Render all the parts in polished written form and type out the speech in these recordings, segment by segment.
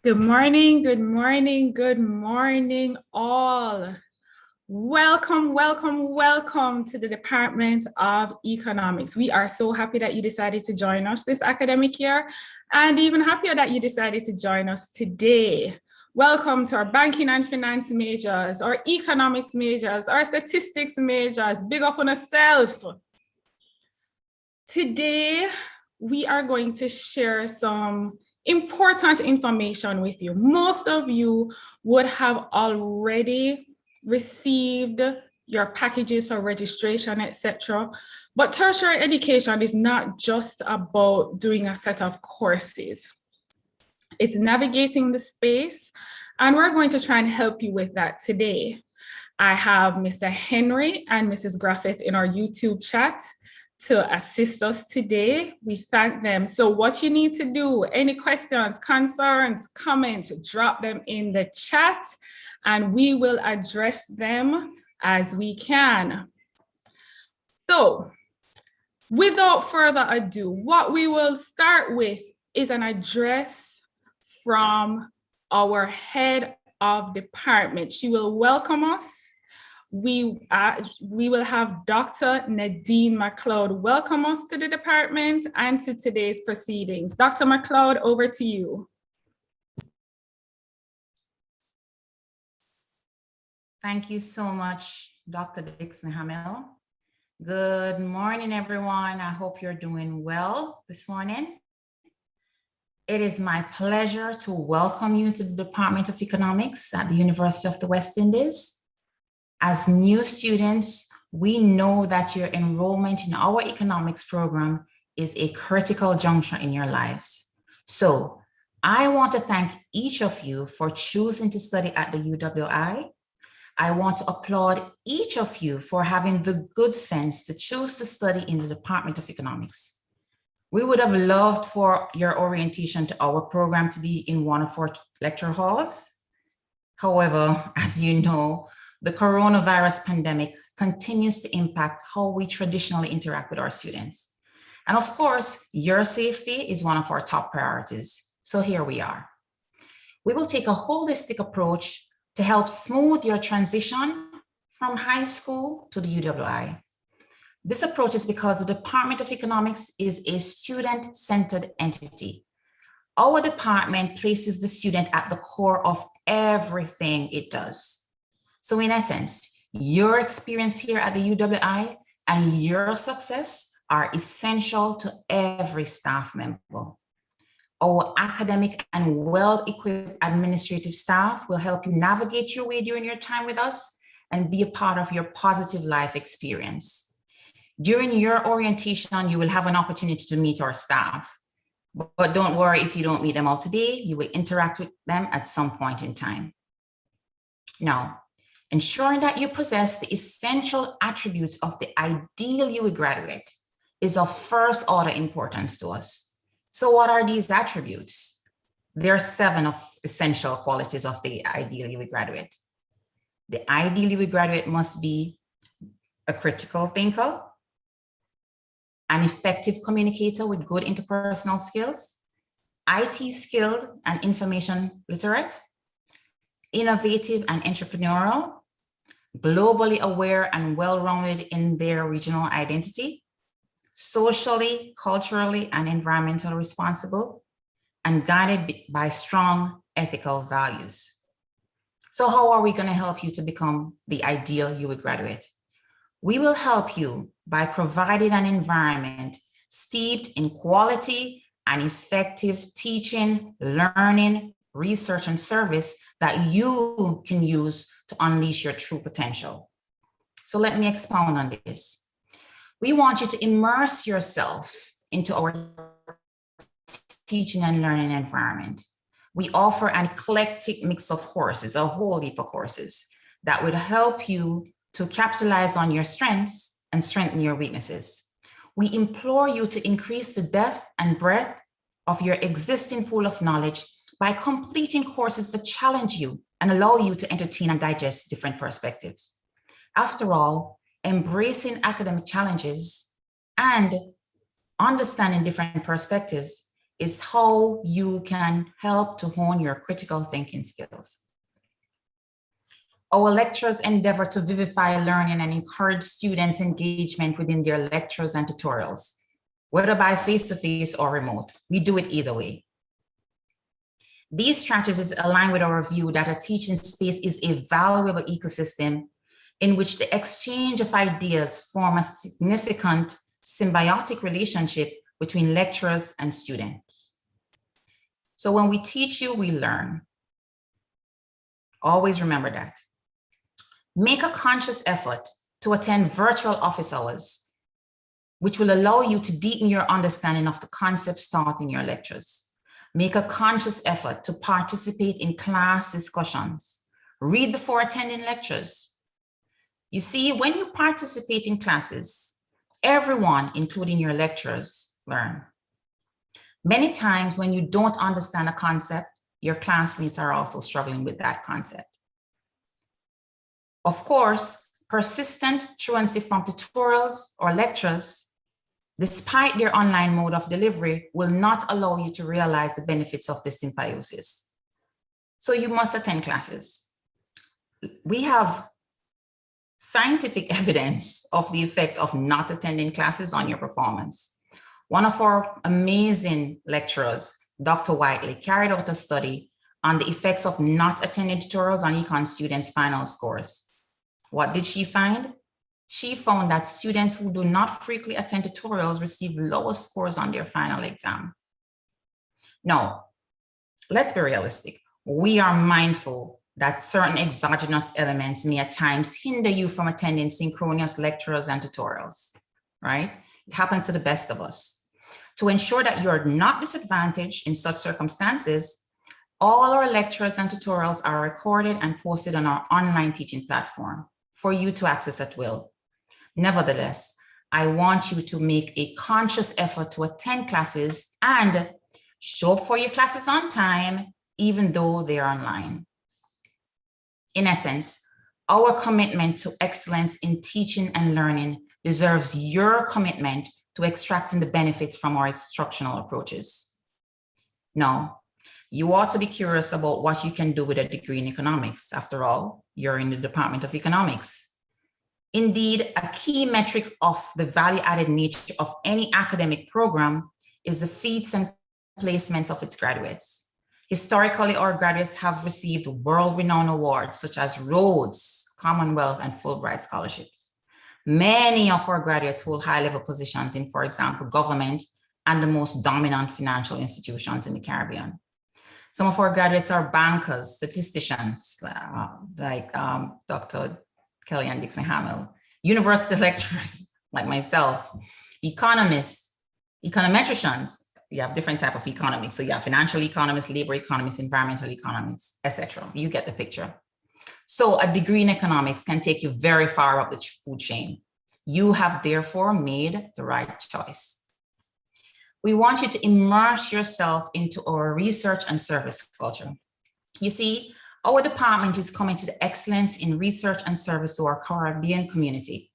Good morning, good morning, good morning, all. Welcome, welcome, welcome to the Department of Economics. We are so happy that you decided to join us this academic year, and even happier that you decided to join us today. Welcome to our banking and finance majors, our economics majors, our statistics majors. Big up on yourself. Today, we are going to share some important information with you. Most of you would have already received your packages for registration, etc. But tertiary education is not just about doing a set of courses. It's navigating the space, and we're going to try and help you with that today. I have Mr. Henry and Mrs. Grosset in our YouTube chat to assist us today. We thank them. So what you need to do, any questions, concerns, comments, drop them in the chat and we will address them as we can. So without further ado, what we will start with is an address from our head of department. She will welcome us. We will have Dr. Nadine McLeod welcome us to the department and to today's proceedings. Dr. McLeod, over to you. Thank you so much, Dr. Dixon Hamel. Good morning, everyone. I hope you're doing well this morning. It is my pleasure to welcome you to the Department of Economics at the University of the West Indies. As new students, we know that your enrollment in our economics program is a critical juncture in your lives. So I want to thank each of you for choosing to study at the UWI. I want to applaud each of you for having the good sense to choose to study in the Department of Economics. We would have loved for your orientation to our program to be in one of our lecture halls. However, as you know, the coronavirus pandemic continues to impact how we traditionally interact with our students. And of course, your safety is one of our top priorities. So here we are. We will take a holistic approach to help smooth your transition from high school to the UWI. This approach is because the Department of Economics is a student-centered entity. Our department places the student at the core of everything it does. So in essence, your experience here at the UWI and your success are essential to every staff member. Our academic and well-equipped administrative staff will help you navigate your way during your time with us and be a part of your positive life experience. During your orientation, you will have an opportunity to meet our staff. But don't worry if you don't meet them all today, you will interact with them at some point in time. Now, ensuring that you possess the essential attributes of the ideal UWI graduate is of first order importance to us. So what are these attributes? There are 7 of essential qualities of the ideal UWI graduate. The ideal UWI graduate must be a critical thinker, an effective communicator with good interpersonal skills, IT skilled and information literate, innovative and entrepreneurial, globally aware and well-rounded in their regional identity, socially, culturally, and environmentally responsible, and guided by strong ethical values. So how are we going to help you to become the ideal UWI graduate? We will help you by providing an environment steeped in quality and effective teaching, learning, research, and service that you can use to unleash your true potential. So let me expound on this. We want you to immerse yourself into our teaching and learning environment. We offer an eclectic mix of courses, a whole heap of courses that would help you to capitalize on your strengths and strengthen your weaknesses. We implore you to increase the depth and breadth of your existing pool of knowledge by completing courses that challenge you and allow you to entertain and digest different perspectives. After all, embracing academic challenges and understanding different perspectives is how you can help to hone your critical thinking skills. Our lecturers endeavor to vivify learning and encourage students' engagement within their lectures and tutorials, whether by face-to-face or remote. We do it either way. These strategies align with our view that a teaching space is a valuable ecosystem in which the exchange of ideas form a significant symbiotic relationship between lecturers and students. So when we teach you, we learn. Always remember that. Make a conscious effort to attend virtual office hours, which will allow you to deepen your understanding of the concepts taught in your lectures. Make a conscious effort to participate in class discussions. Read before attending lectures. You see, when you participate in classes, everyone, including your lecturers, learn. Many times when you don't understand a concept, your classmates are also struggling with that concept. Of course, persistent truancy from tutorials or lectures, despite their online mode of delivery, will not allow you to realize the benefits of this symbiosis. So you must attend classes. We have scientific evidence of the effect of not attending classes on your performance. One of our amazing lecturers, Dr. Whiteley, carried out a study on the effects of not attending tutorials on econ students' final scores. What did she find? She found that students who do not frequently attend tutorials receive lower scores on their final exam. Now, let's be realistic. We are mindful that certain exogenous elements may at times hinder you from attending synchronous lectures and tutorials, right? It happens to the best of us. To ensure that you're not disadvantaged in such circumstances, all our lectures and tutorials are recorded and posted on our online teaching platform for you to access at will. Nevertheless, I want you to make a conscious effort to attend classes and show up for your classes on time, even though they're online. In essence, our commitment to excellence in teaching and learning deserves your commitment to extracting the benefits from our instructional approaches. Now, you ought to be curious about what you can do with a degree in economics. After all, you're in the Department of Economics. Indeed, a key metric of the value-added nature of any academic program is the feats and placements of its graduates. Historically, our graduates have received world-renowned awards such as Rhodes, Commonwealth, and Fulbright scholarships. Many of our graduates hold high-level positions in, for example, government and the most dominant financial institutions in the Caribbean. Some of our graduates are bankers, statisticians, like Dr. Kelly and Dixon Hamill, university lecturers like myself, economists, econometricians. You have different types of economics. So you have financial economists, labor economists, environmental economists, etc. You get the picture. So a degree in economics can take you very far up the food chain. You have therefore made the right choice. We want you to immerse yourself into our research and service culture. You see, our department is committed to excellence in research and service to our Caribbean community.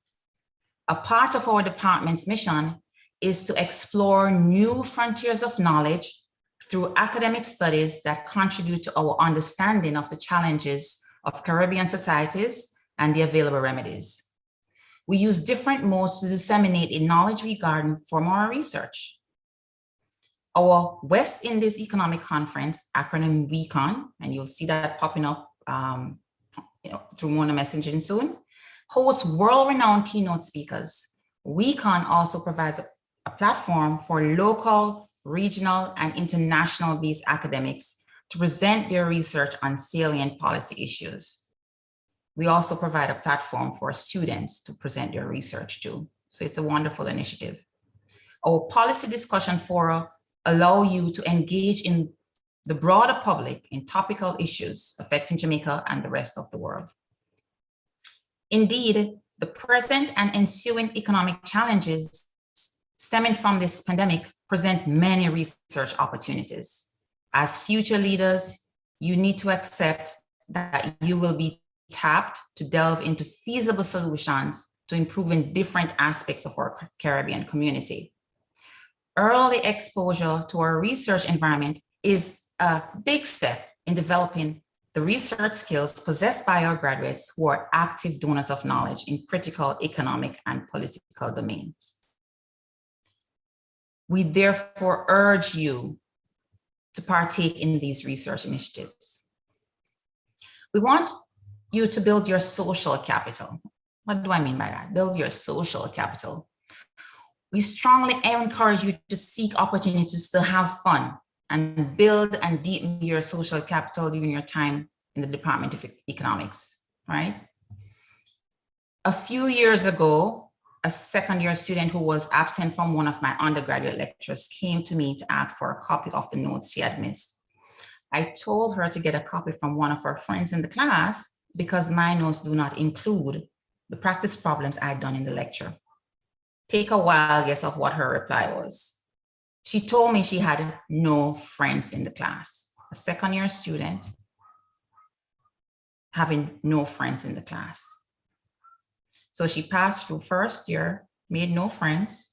A part of our department's mission is to explore new frontiers of knowledge through academic studies that contribute to our understanding of the challenges of Caribbean societies and the available remedies. We use different modes to disseminate a knowledge we garner from our research. Our West Indies Economic Conference, acronym ECON, and you'll see that popping up through Mona messaging soon, hosts world-renowned keynote speakers. ECON also provides a platform for local, regional, and international-based academics to present their research on salient policy issues. We also provide a platform for students to present their research too. So it's a wonderful initiative. Our policy discussion fora allow you to engage in the broader public in topical issues affecting Jamaica and the rest of the world. Indeed, the present and ensuing economic challenges stemming from this pandemic present many research opportunities. As future leaders, you need to accept that you will be tapped to delve into feasible solutions to improving different aspects of our Caribbean community. Early exposure to our research environment is a big step in developing the research skills possessed by our graduates who are active donors of knowledge in critical economic and political domains. We therefore urge you to partake in these research initiatives. We want you to build your social capital. What do I mean by that? Build your social capital. We strongly encourage you to seek opportunities to have fun and build and deepen your social capital during your time in the Department of Economics, right? A few years ago, a second-year student who was absent from one of my undergraduate lectures came to me to ask for a copy of the notes she had missed. I told her to get a copy from one of her friends in the class because my notes do not include the practice problems I had done in the lecture. Take a wild guess of what her reply was. She told me she had no friends in the class. A second-year student having no friends in the class. So she passed through first year, made no friends,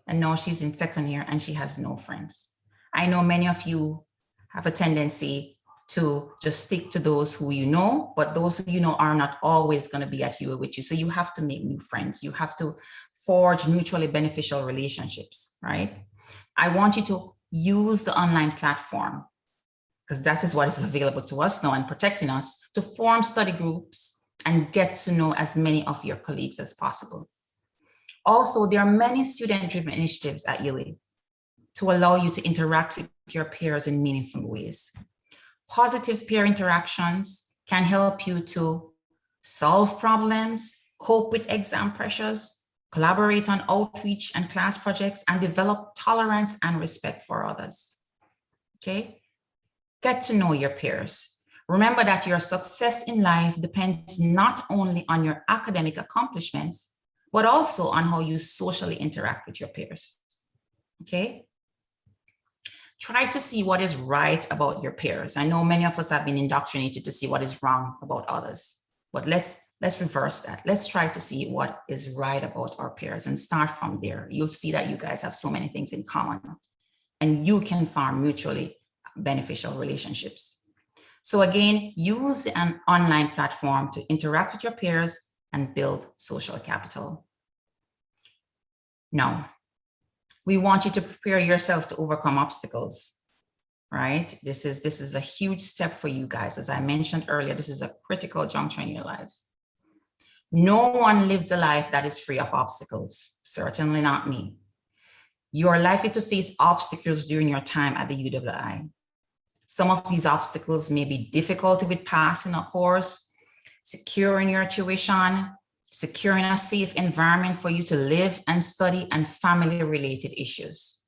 and now she's in second year and she has no friends. I know many of you have a tendency to just stick to those who you know, but those who you know are not always going to be at UA with you. So you have to make new friends. You have to forge mutually beneficial relationships, right? I want you to use the online platform because that is what is available to us now and protecting us to form study groups and get to know as many of your colleagues as possible. Also, there are many student-driven initiatives at UA to allow you to interact with your peers in meaningful ways. Positive peer interactions can help you to solve problems, cope with exam pressures, collaborate on outreach and class projects, and develop tolerance and respect for others. Okay? Get to know your peers. Remember that your success in life depends not only on your academic accomplishments, but also on how you socially interact with your peers. Okay? Try to see what is right about your peers. I know many of us have been indoctrinated to see what is wrong about others, but let's reverse that. Let's try to see what is right about our peers and start from there. You'll see that you guys have so many things in common and you can form mutually beneficial relationships. So again, use an online platform to interact with your peers and build social capital. Now, we want you to prepare yourself to overcome obstacles, right? This is a huge step for you guys. As I mentioned earlier, this is a critical juncture in your lives. No one lives a life that is free of obstacles, certainly not me. You are likely to face obstacles during your time at the UWI. Some of these obstacles may be difficulty with passing a course, securing your tuition, securing a safe environment for you to live and study, and family-related issues.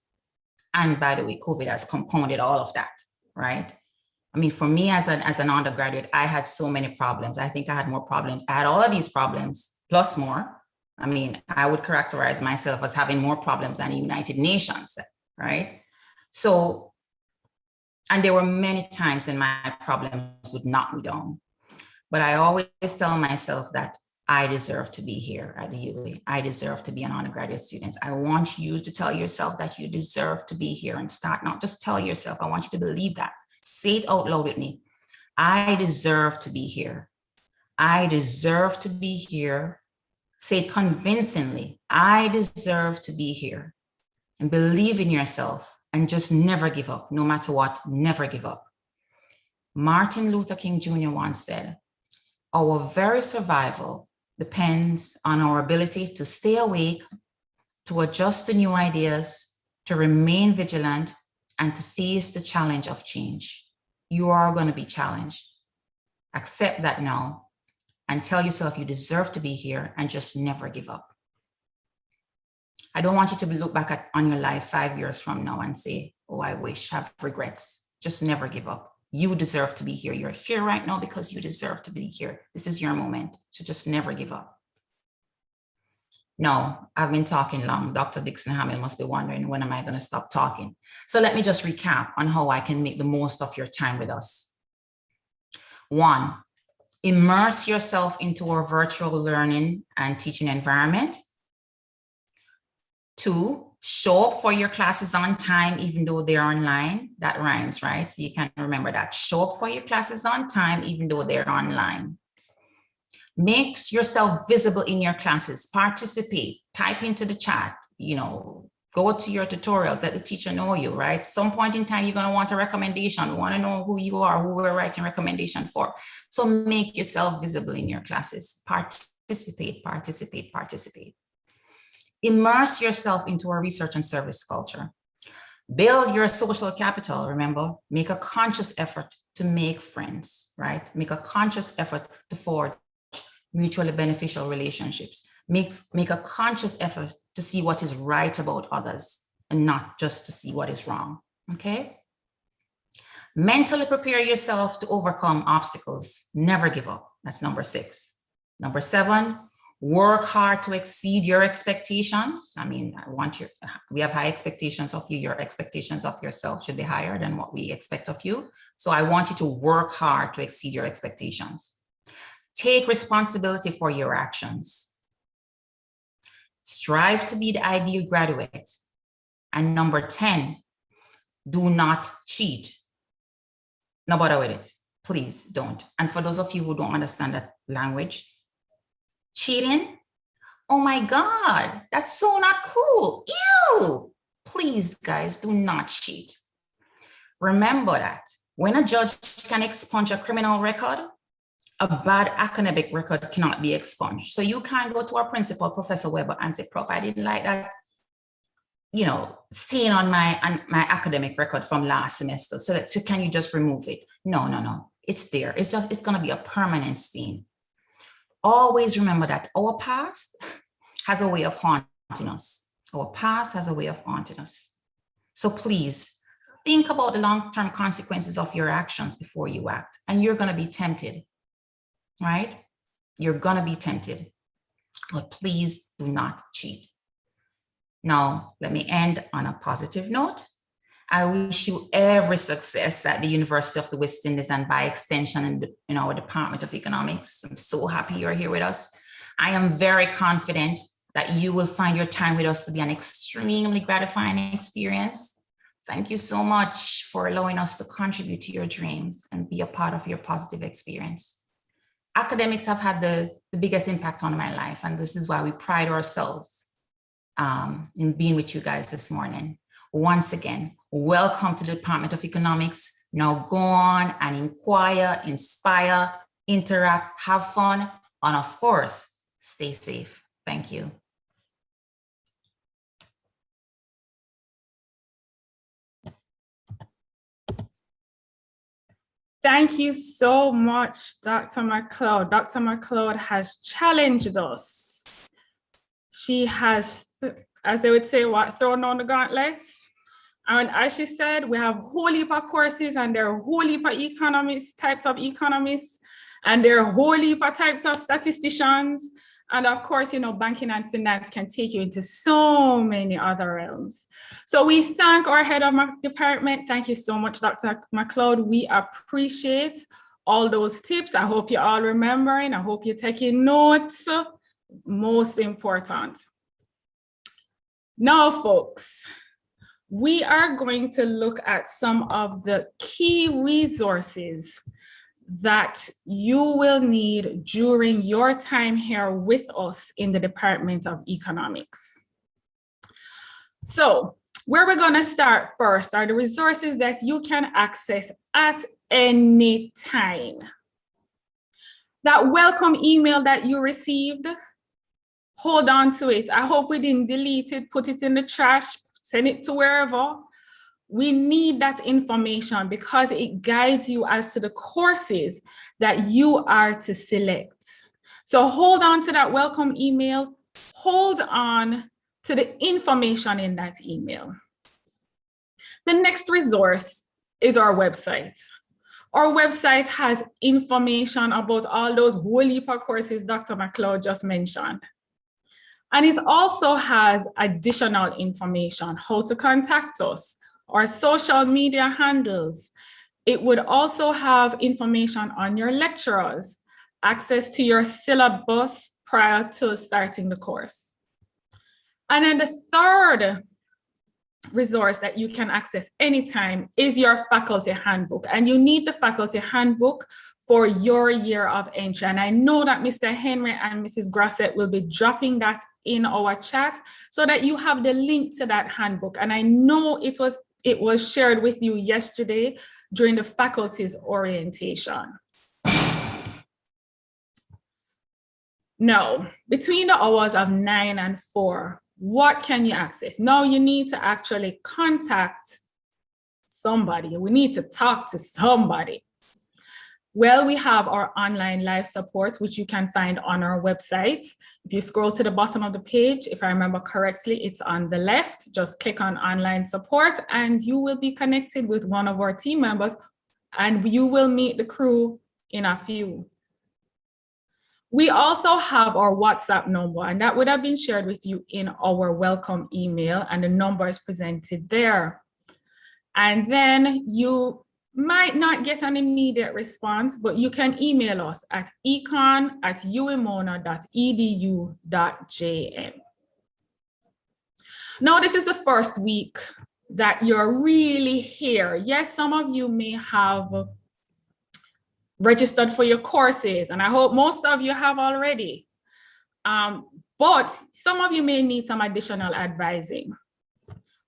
And by the way, COVID has compounded all of that, right? I mean, for me as an undergraduate, I had so many problems. I think I had more problems. I had all of these problems, plus more. I mean, I would characterize myself as having more problems than the United Nations, right? So, and there were many times when my problems would knock me down. But I always tell myself that I deserve to be here at the UA. I deserve to be an undergraduate student. I want you to tell yourself that you deserve to be here and start, not just tell yourself, I want you to believe that. Say it out loud with me. I deserve to be here. I deserve to be here. Say it convincingly. I deserve to be here. And believe in yourself and just never give up. No matter what, never give up. Martin Luther King Jr. once said, our very survival depends on our ability to stay awake, to adjust to new ideas, to remain vigilant, and to face the challenge of change. You are going to be challenged. Accept that now and tell yourself you deserve to be here and just never give up. I don't want you to look back on your life 5 years from now and say, oh, I wish, have regrets. Just never give up. You deserve to be here. You're here right now because you deserve to be here. This is your moment. So just never give up. No, I've been talking long. Dr. Dixon Hamill must be wondering, when am I going to stop talking? So let me just recap on how I can make the most of your time with us. 1, immerse yourself into our virtual learning and teaching environment. 2, Show up for your classes on time, even though they're online. That rhymes, right? So you can remember that. Show up for your classes on time, even though they're online. Make yourself visible in your classes. Participate. Type into the chat. Go to your tutorials. Let the teacher know you, right? Some point in time, you're going to want a recommendation. Want to know who you are, who we're writing recommendation for. So make yourself visible in your classes. Participate, participate, participate. Immerse yourself into a research and service culture. Build your social capital, remember, make a conscious effort to make friends, right? Make a conscious effort to forge mutually beneficial relationships. Make a conscious effort to see what is right about others and not just to see what is wrong, okay? Mentally prepare yourself to overcome obstacles. Never give up. That's number 6. Number 7, work hard to exceed your expectations. I mean, we have high expectations of you. Your expectations of yourself should be higher than what we expect of you. So I want you to work hard to exceed your expectations. Take responsibility for your actions. Strive to be the ideal graduate. And number 10, do not cheat. No bother with it. Please don't. And for those of you who don't understand that language, cheating? Oh my God, that's so not cool. Ew. Please, guys, do not cheat. Remember that when a judge can expunge a criminal record, a bad academic record cannot be expunged. So you can't go to our principal, Professor Weber, and say, Prof, I didn't like that, stain on my academic record from last semester. So can you just remove it? No. It's there. It's going to be a permanent stain. Always remember that our past has a way of haunting us. Our past has a way of haunting us. So please think about the long-term consequences of your actions before you act. And you're going to be tempted, right? You're going to be tempted. But please do not cheat. Now, let me end on a positive note. I wish you every success at the University of the West Indies and by extension in our Department of Economics. I'm so happy you're here with us. I am very confident that you will find your time with us to be an extremely gratifying experience. Thank you so much for allowing us to contribute to your dreams and be a part of your positive experience. Academics have had the biggest impact on my life, and this is why we pride ourselves in being with you guys this morning. Once again, welcome to the Department of Economics. Now go on and inquire, inspire, interact, have fun, and of course, stay safe. Thank you. Thank you so much, Dr. McLeod. Dr. McLeod has challenged us. She has, as they would say, thrown on the gauntlet. And as she said, we have a whole heap of courses, and there are a whole heap of types of economists, and there are a whole heap of types of statisticians. And of course, banking and finance can take you into so many other realms. So we thank our head of department. Thank you so much, Dr. McLeod. We appreciate all those tips. I hope you're all remembering. I hope you're taking notes. Most important. Now, folks, we are going to look at some of the key resources that you will need during your time here with us in the Department of Economics. So where we're going to start first are the resources that you can access at any time. That welcome email that you received, hold on to it. I hope we didn't delete it, put it in the trash, send it to wherever. We need that information because it guides you as to the courses that you are to select. So hold on to that welcome email. Hold on to the information in that email. The next resource is our website. Our website has information about all those whole heap of courses Dr. McLeod just mentioned. And it also has additional information, how to contact us, our social media handles. It would also have information on your lecturers, access to your syllabus prior to starting the course. And then the third resource that you can access anytime is your faculty handbook. And you need the faculty handbook for your year of entry. And I know that Mr. Henry and Mrs. Grasset will be dropping that in our chat so that you have the link to that handbook. And I know it was shared with you yesterday during the faculty's orientation. Now, between the hours of 9 and 4, what can you access? Now you need to actually contact somebody. We need to talk to somebody. Well, we have our online live support, which you can find on our website. If you scroll to the bottom of the page, if I remember correctly, it's on the left. Just click on online support and you will be connected with one of our team members and you will meet the crew in a few. We also have our WhatsApp number, and that would have been shared with you in our welcome email, and the number is presented there. And then you might not get an immediate response, but you can email us at econ@uemona.edu.jm. Now, this is the first week that you're really here. Yes, some of you may have registered for your courses, and I hope most of you have already. But some of you may need some additional advising.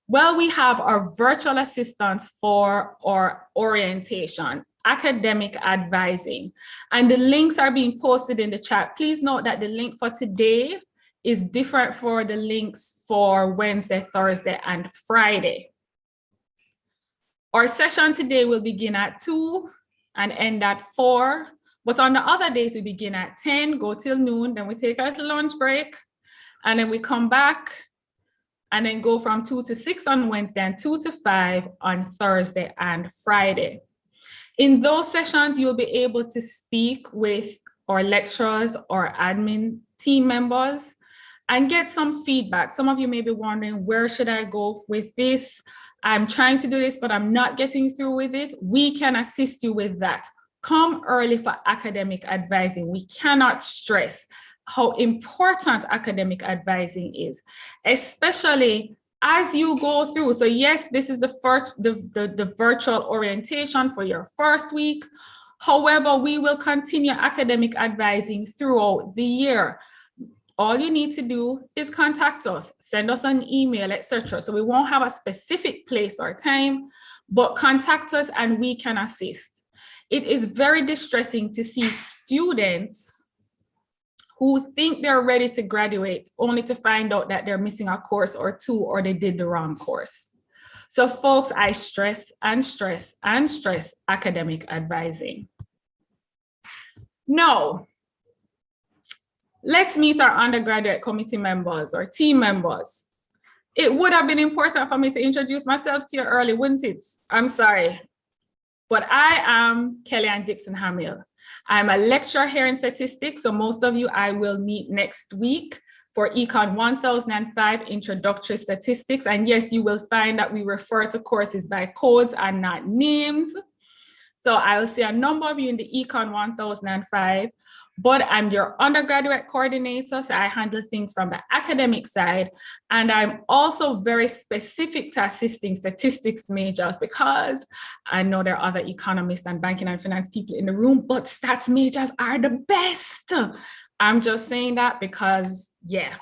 Well, we have our virtual assistants for our orientation, academic advising, and the links are being posted in the chat. Please note that the link for today is different for the links for Wednesday, Thursday, and Friday. Our session today will begin at 2 and end at 4. But on the other days, we begin at 10, go till noon, then we take a little lunch break, and then we come back and then go from 2 to 6 on Wednesday and 2 to 5 on Thursday and Friday. In those sessions, you'll be able to speak with our lecturers or admin team members and get some feedback. Some of you may be wondering, where should I go with this? I'm trying to do this, but I'm not getting through with it. We can assist you with that. Come early for academic advising. We cannot stress how important academic advising is, especially as you go through. So yes, this is the virtual orientation for your first week. However, we will continue academic advising throughout the year. All you need to do is contact us, send us an email, etc. So we won't have a specific place or time, but contact us and we can assist. It is very distressing to see students who think they're ready to graduate only to find out that they're missing a course or two or they did the wrong course. So folks, I stress and stress and stress academic advising. Now, let's meet our undergraduate committee members or team members. It would have been important for me to introduce myself to you early, wouldn't it? I'm sorry. But I am Kellyanne Dixon Hamill. I'm a lecturer here in statistics, so most of you I will meet next week for ECON 1005 Introductory Statistics. And yes, you will find that we refer to courses by codes and not names. So I will see a number of you in the ECON 1005, but I'm your undergraduate coordinator, so I handle things from the academic side. And I'm also very specific to assisting statistics majors because I know there are other economists and banking and finance people in the room, but stats majors are the best. I'm just saying that because, yeah,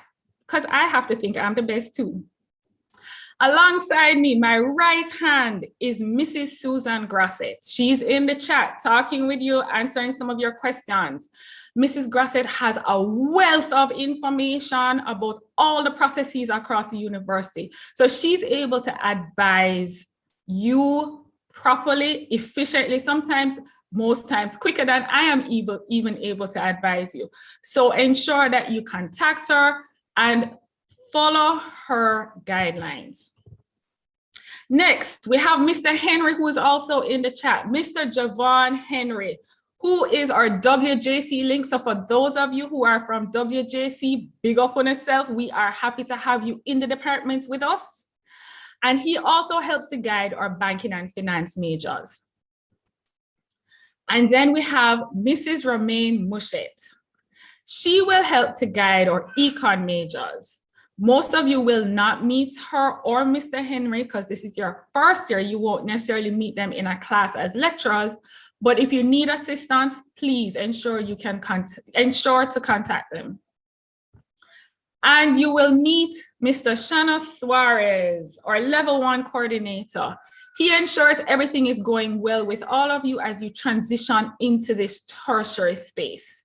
because I have to think I'm the best too. Alongside me, my right hand is Mrs. Susan Grasset. She's in the chat talking with you, answering some of your questions. Mrs. Grasset has a wealth of information about all the processes across the university. So she's able to advise you properly, efficiently, sometimes, most times quicker than I am even able to advise you. So ensure that you contact her and follow her guidelines. Next, we have Mr. Henry, who is also in the chat. Mr. Javon Henry, who is our WJC link. So for those of you who are from WJC, big up on yourself. We are happy to have you in the department with us. And he also helps to guide our banking and finance majors. And then we have Mrs. Romaine Mushet. She will help to guide our econ majors. Most of you will not meet her or Mr. Henry because this is your first year. You won't necessarily meet them in a class as lecturers, but if you need assistance, please ensure to contact them. And you will meet Mr. Shana Suarez, our level 1 coordinator. He ensures everything is going well with all of you as you transition into this tertiary space.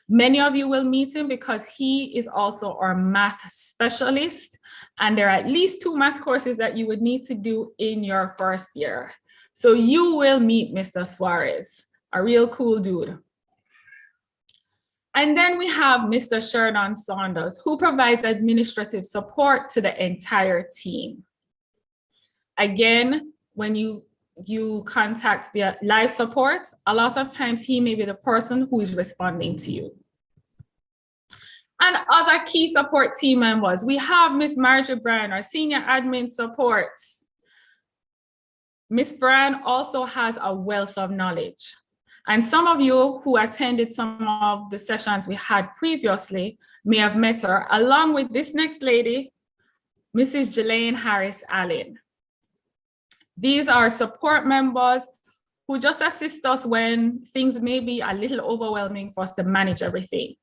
Many of you will meet him because he is also our math specialist, and there are at least 2 math courses that you would need to do in your first year. So you will meet Mr. Suarez, a real cool dude. And then we have Mr. Sheridan Saunders, who provides administrative support to the entire team. Again, when you contact via live support, a lot of times he may be the person who is responding to you. And other key support team members, we have Miss Marjorie Bryan, our senior admin support. Miss Bryan also has a wealth of knowledge. And some of you who attended some of the sessions we had previously may have met her, along with this next lady, Mrs. Jelaine Harris Allen. These are support members who just assist us when things may be a little overwhelming for us to manage everything.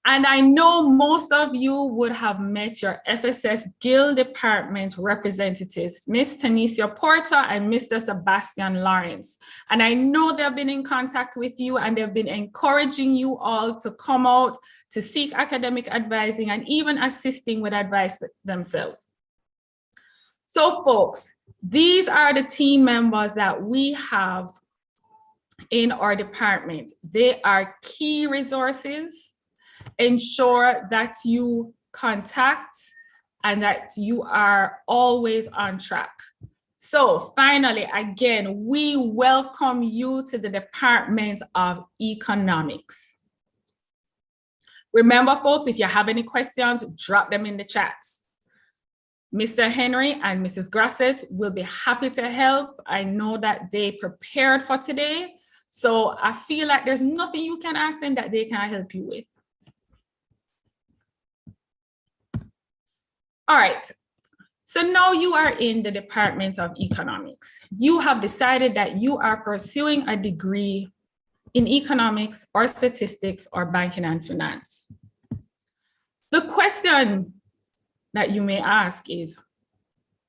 And I know most of you would have met your FSS Guild Department representatives, Ms. Tanisha Porter and Mr. Sebastian Lawrence. And I know they've been in contact with you and they've been encouraging you all to come out to seek academic advising and even assisting with advice themselves. So folks, these are the team members that we have in our department. They are key resources. Ensure that you contact and that you are always on track. So finally, again, we welcome you to the Department of Economics. Remember, folks, if you have any questions, drop them in the chat. Mr. Henry and Mrs. Grasset will be happy to help. I know that they prepared for today, so I feel like there's nothing you can ask them that they can't help you with. All right, so now you are in the Department of Economics. You have decided that you are pursuing a degree in economics or statistics or banking and finance. The question that you may ask is,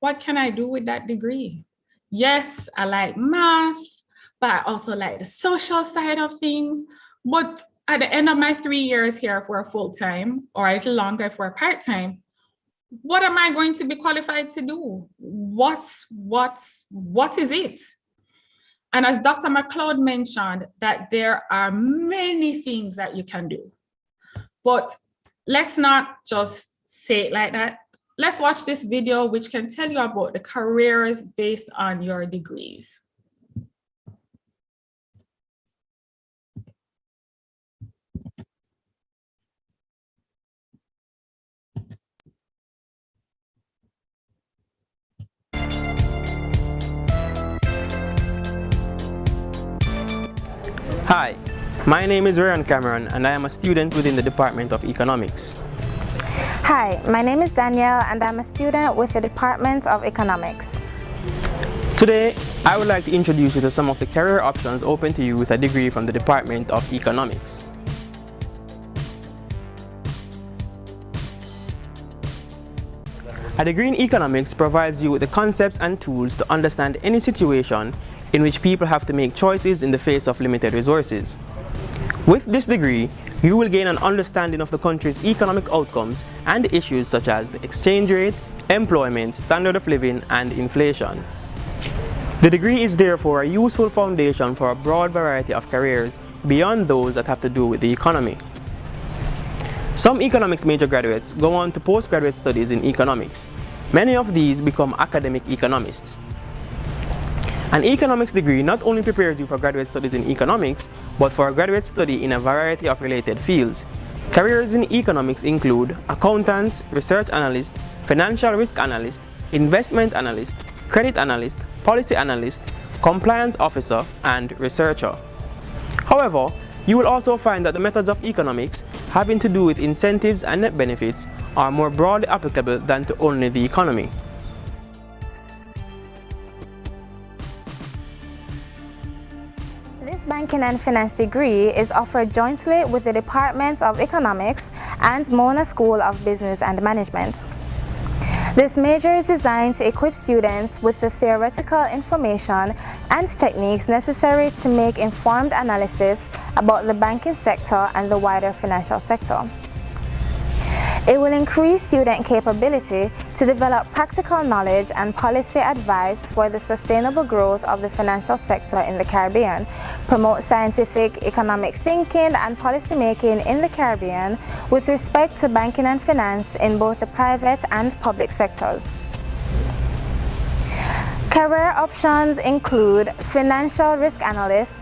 what can I do with that degree? Yes, I like math, but I also like the social side of things. But at the end of my 3 years here, if we're full-time or a little longer if we're part-time, what am I going to be qualified to do? What is it? And as Dr. McLeod mentioned, that there are many things that you can do. But let's not just say it like that. Let's watch this video, which can tell you about the careers based on your degrees. Hi, my name is Ryan Cameron and I am a student within the Department of Economics. Hi, my name is Danielle and I'm a student with the Department of Economics. Today, I would like to introduce you to some of the career options open to you with a degree from the Department of Economics. A degree in economics provides you with the concepts and tools to understand any situation in which people have to make choices in the face of limited resources. With this degree, you will gain an understanding of the country's economic outcomes and issues such as the exchange rate, employment, standard of living, and inflation. The degree is therefore a useful foundation for a broad variety of careers beyond those that have to do with the economy. Some economics major graduates go on to postgraduate studies in economics. Many of these become academic economists. An economics degree not only prepares you for graduate studies in economics, but for a graduate study in a variety of related fields. Careers in economics include accountants, research analyst, financial risk analyst, investment analyst, credit analyst, policy analyst, compliance officer, and researcher. However, you will also find that the methods of economics having to do with incentives and net benefits are more broadly applicable than to only the economy. This banking and finance degree is offered jointly with the Departments of Economics and Mona School of Business and Management. This major is designed to equip students with the theoretical information and techniques necessary to make informed analysis about the banking sector and the wider financial sector. It will increase student capability to develop practical knowledge and policy advice for the sustainable growth of the financial sector in the Caribbean, promote scientific economic thinking and policy making in the Caribbean with respect to banking and finance in both the private and public sectors. Career options include financial risk analyst,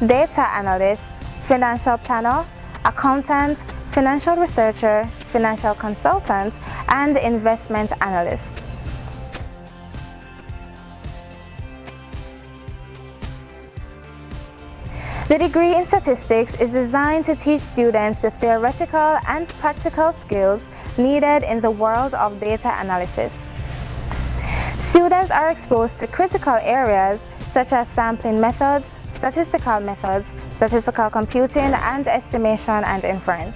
data analyst, financial planner, accountant, financial researcher, financial consultant, and investment analyst. The degree in statistics is designed to teach students the theoretical and practical skills needed in the world of data analysis. Students are exposed to critical areas such as sampling methods, statistical computing, and estimation and inference.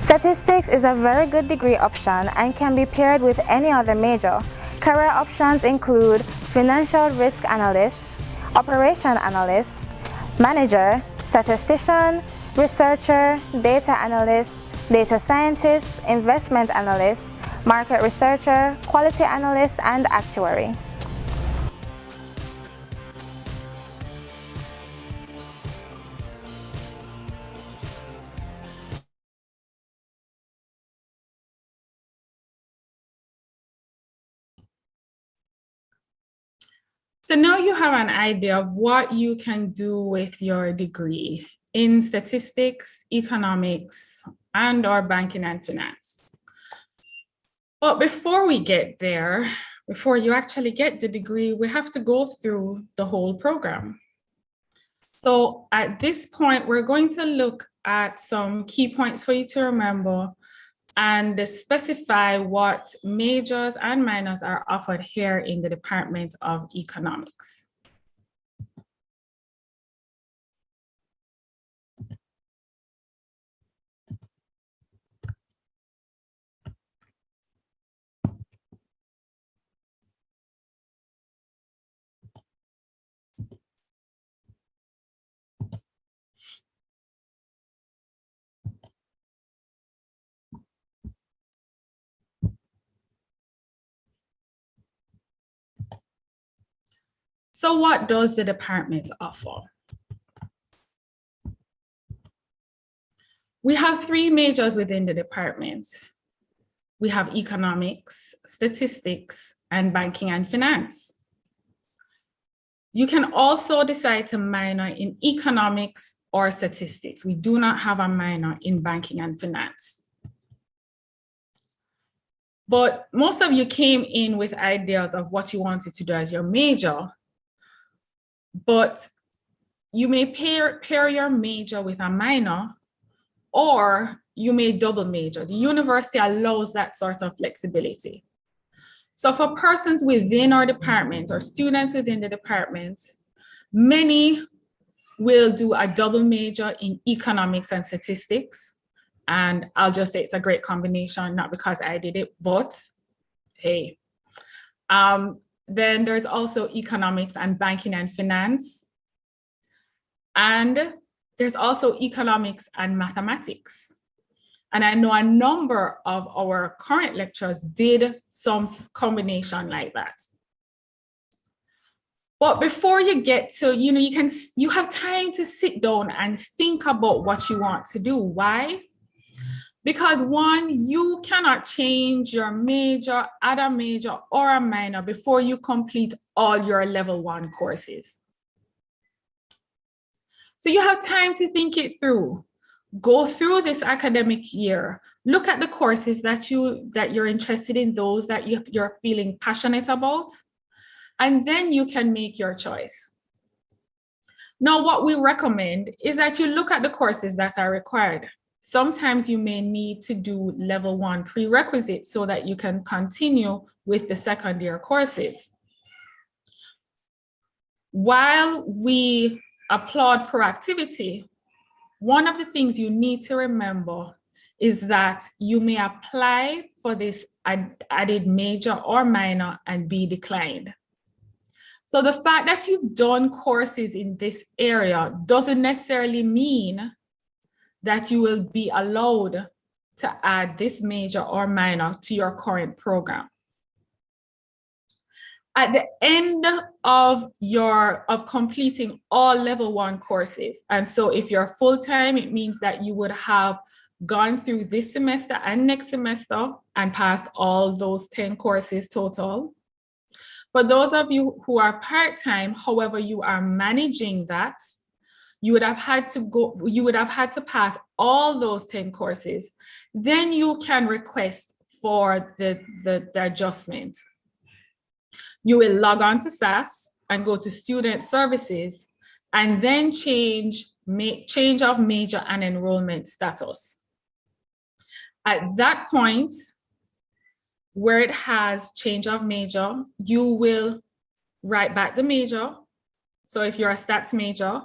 Statistics is a very good degree option and can be paired with any other major. Career options include financial risk analyst, operation analyst, manager, statistician, researcher, data analyst, data scientist, investment analyst, market researcher, quality analyst, and actuary. So now you have an idea of what you can do with your degree in statistics, economics, and/or banking and finance. But before we get there, before you actually get the degree, we have to go through the whole program. So at this point, we're going to look at some key points for you to remember and specify what majors and minors are offered here in the Department of Economics. So what does the department offer? We have three majors within the department. We have economics, statistics, and banking and finance. You can also decide to minor in economics or statistics. We do not have a minor in banking and finance. But most of you came in with ideas of what you wanted to do as your major, but you may pair your major with a minor, or you may double major. The university allows that sort of flexibility. So for persons within our department or students within the department, many will do a double major in economics and statistics. And I'll just say it's a great combination, not because I did it, but hey. Then there's also economics and banking and finance. And there's also economics and mathematics. And I know a number of our current lecturers did some combination like that. But before you get to, you have time to sit down and think about what you want to do. Why? Because one, you cannot change your major, add a major or a minor before you complete all your level 1 courses. So you have time to think it through. Go through this academic year. Look at the courses that you're interested in, those that you're feeling passionate about, and then you can make your choice. Now, what we recommend is that you look at the courses that are required. sometimes you may need to do level 1 prerequisites so that you can continue with the second year courses. While we applaud proactivity, one of the things you need to remember is that you may apply for this added major or minor and be declined. So the fact that you've done courses in this area doesn't necessarily mean that you will be allowed to add this major or minor to your current program. At the end of completing all level 1 courses, and so if you're full-time, it means that you would have gone through this semester and next semester and passed all those 10 courses total. For those of you who are part-time, however, you are managing that, you would have had to pass all those 10 courses. Then you can request for the adjustment. You will log on to SAS and go to Student Services and then change of major and enrollment status. At that point, where it has change of major, you will write back the major. So if you're a stats major,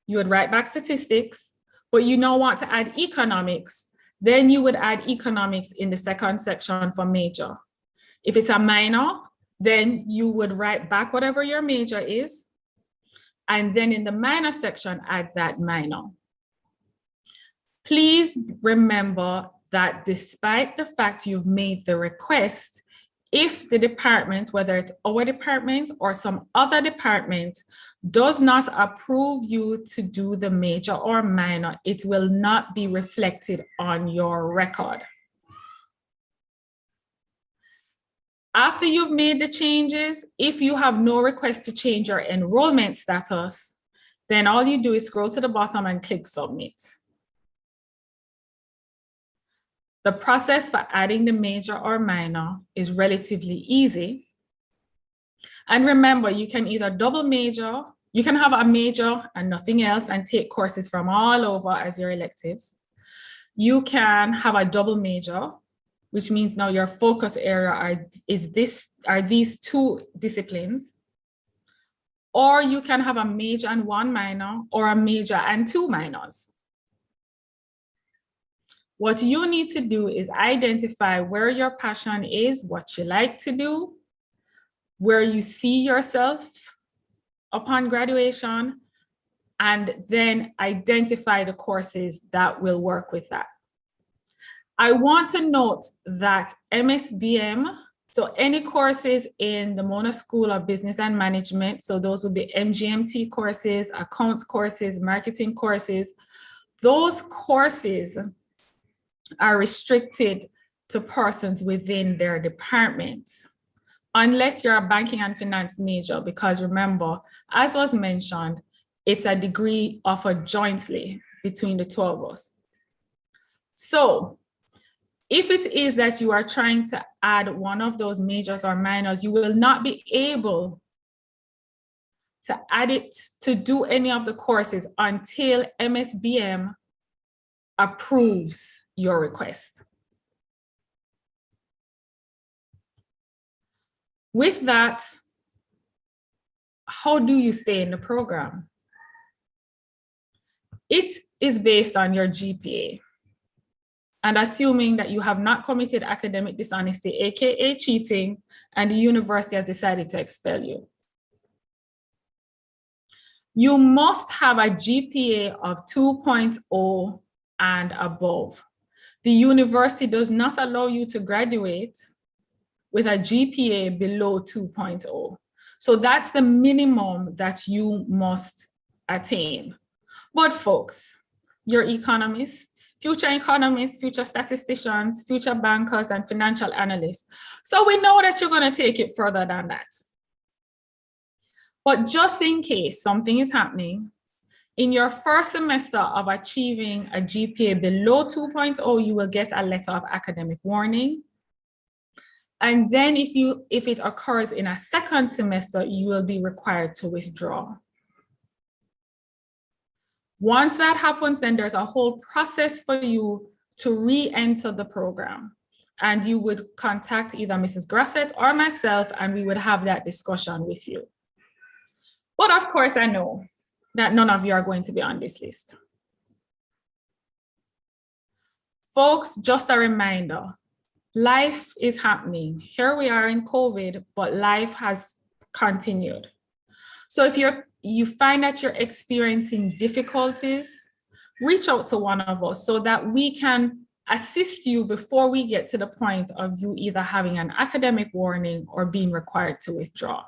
you would write back statistics, but you now want to add economics, then you would add economics in the second section for major. If it's a minor, then you would write back whatever your major is, and then in the minor section, add that minor. Please remember that despite the fact you've made the request, if the department, whether it's our department or some other department, does not approve you to do the major or minor, it will not be reflected on your record. After you've made the changes, if you have no request to change your enrollment status, then all you do is scroll to the bottom and click submit. The process for adding the major or minor is relatively easy. And remember, you can either double major, you can have a major and nothing else and take courses from all over as your electives. You can have a double major, which means now your focus area are these 2 disciplines. Or you can have a major and 1 minor or a major and 2 minors. What you need to do is identify where your passion is, what you like to do, where you see yourself upon graduation, and then identify the courses that will work with that. I want to note that MSBM, so any courses in the Mona School of Business and Management, so those would be MGMT courses, accounts courses, marketing courses, those courses are restricted to persons within their department, unless you're a banking and finance major, because remember, as was mentioned, it's a degree offered jointly between the 2 of us. So if it is that you are trying to add one of those majors or minors, you will not be able to add it to do any of the courses until MSBM approves your request. With that, how do you stay in the program? It is based on your GPA. And assuming that you have not committed academic dishonesty, AKA cheating, and the university has decided to expel you. You must have a GPA of 2.0 and above. The university does not allow you to graduate with a GPA below 2.0. So that's the minimum that you must attain. But folks, your economists, future statisticians, future bankers, and financial analysts. So we know that you're going to take it further than that. But just in case something is happening, in your first semester of achieving a GPA below 2.0, you will get a letter of academic warning. And then if it occurs in a second semester, you will be required to withdraw. Once that happens, then there's a whole process for you to re-enter the program. And you would contact either Mrs. Grasset or myself, and we would have that discussion with you. But of course, I know that none of you are going to be on this list. Folks, just a reminder, life is happening. Here we are in COVID, but life has continued. So if you find that you're experiencing difficulties, reach out to one of us so that we can assist you before we get to the point of you either having an academic warning or being required to withdraw.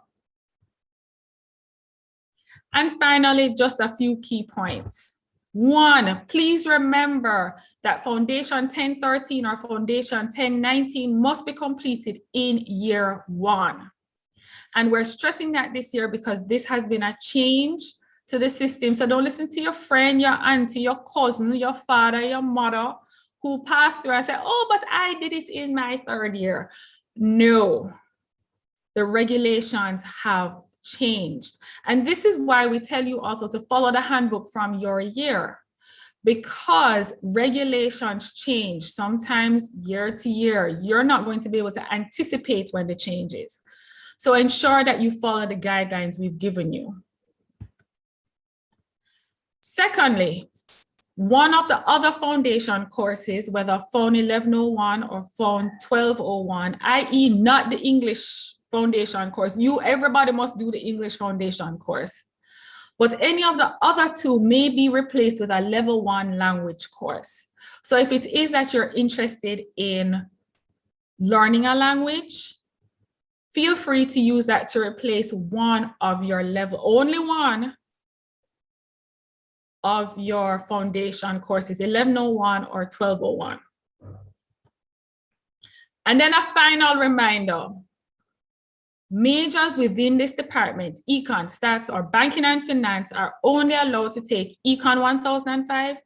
And finally, just a few key points. One, please remember that Foundation 1013 or Foundation 1019 must be completed in year one. And we're stressing that this year because this has been a change to the system. So don't listen to your friend, your auntie, your cousin, your father, your mother, who passed through and said, oh, but I did it in my third year. No, the regulations have changed. And this is why we tell you also to follow the handbook from your year, because regulations change sometimes year to year. You're not going to be able to anticipate when the change is. So ensure that you follow the guidelines we've given you. Secondly, one of the other foundation courses, whether Found 1101 or Found 1201, i.e. not the English foundation course, everybody must do the English foundation course. But any of the other two may be replaced with a level 1 language course. So if it is that you're interested in learning a language, feel free to use that to replace one of your only one of your foundation courses, 1101 or 1201. And then a final reminder, majors within this department, ECON, Stats, or Banking and Finance are only allowed to take ECON 1005,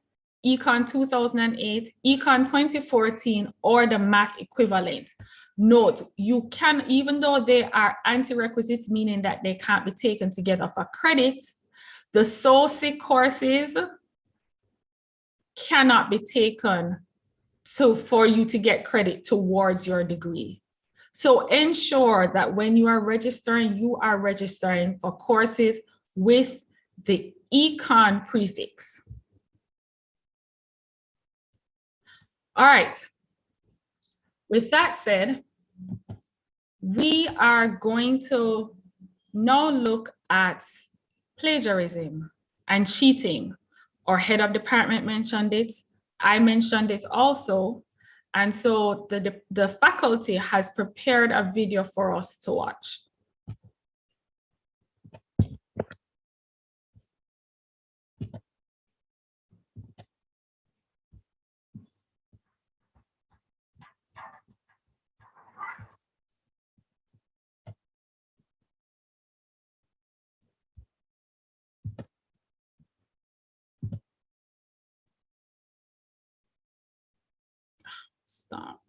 ECON 2008, ECON 2014, or the math equivalent. Note, you can, even though they are anti-requisites, meaning that they can't be taken together for credit, the SOCIC courses cannot be taken for you to get credit towards your degree. So ensure that when you are registering for courses with the ECON prefix. All right. With that said, we are going to now look at plagiarism and cheating. Our head of department mentioned it. I mentioned it also. And so the faculty has prepared a video for us to watch. Stop.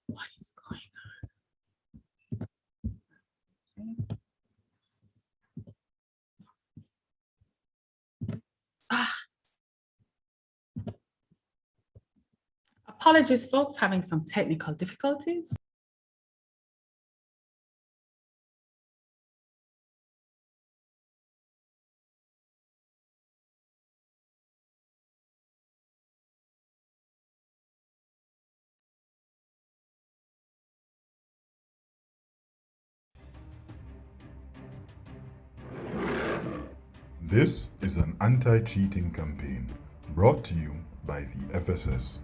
What is going on? Apologies, folks, having some technical difficulties. This is an anti-cheating campaign brought to you by the FSS.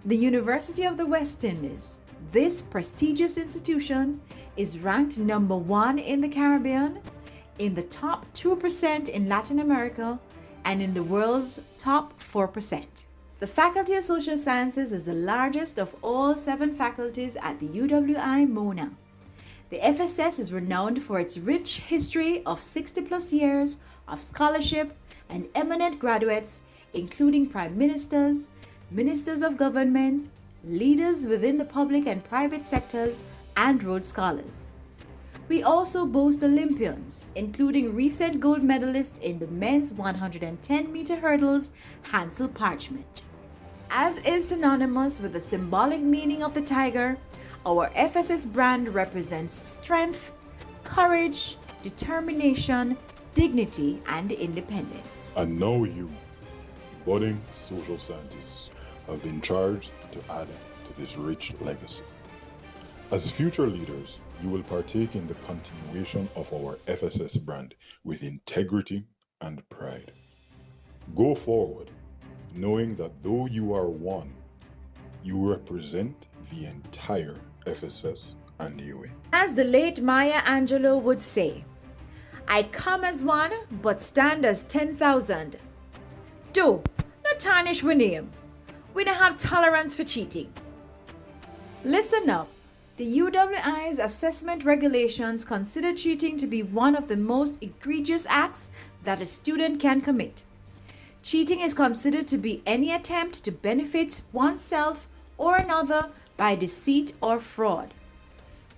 The University of the West Indies, this prestigious institution, is ranked number 1 in the Caribbean, in the top 2% in Latin America, and in the world's top 4%. The Faculty of Social Sciences is the largest of all 7 faculties at the UWI Mona. The FSS is renowned for its rich history of 60+ years of scholarship and eminent graduates including prime ministers, ministers of government, leaders within the public and private sectors, and Rhodes Scholars. We also boast Olympians, including recent gold medalist in the men's 110-meter hurdles, Hansel Parchment. As is synonymous with the symbolic meaning of the tiger, our FSS brand represents strength, courage, determination, dignity, and independence. And now you, budding social scientists, have been charged to add to this rich legacy. As future leaders, you will partake in the continuation of our FSS brand with integrity and pride. Go forward, knowing that though you are one, you represent the entire FSS and UA. As the late Maya Angelou would say, I come as one, but stand as 10,000. Do not tarnish we name. We don't have tolerance for cheating. Listen up. The UWI's assessment regulations consider cheating to be one of the most egregious acts that a student can commit. Cheating is considered to be any attempt to benefit oneself or another by deceit or fraud.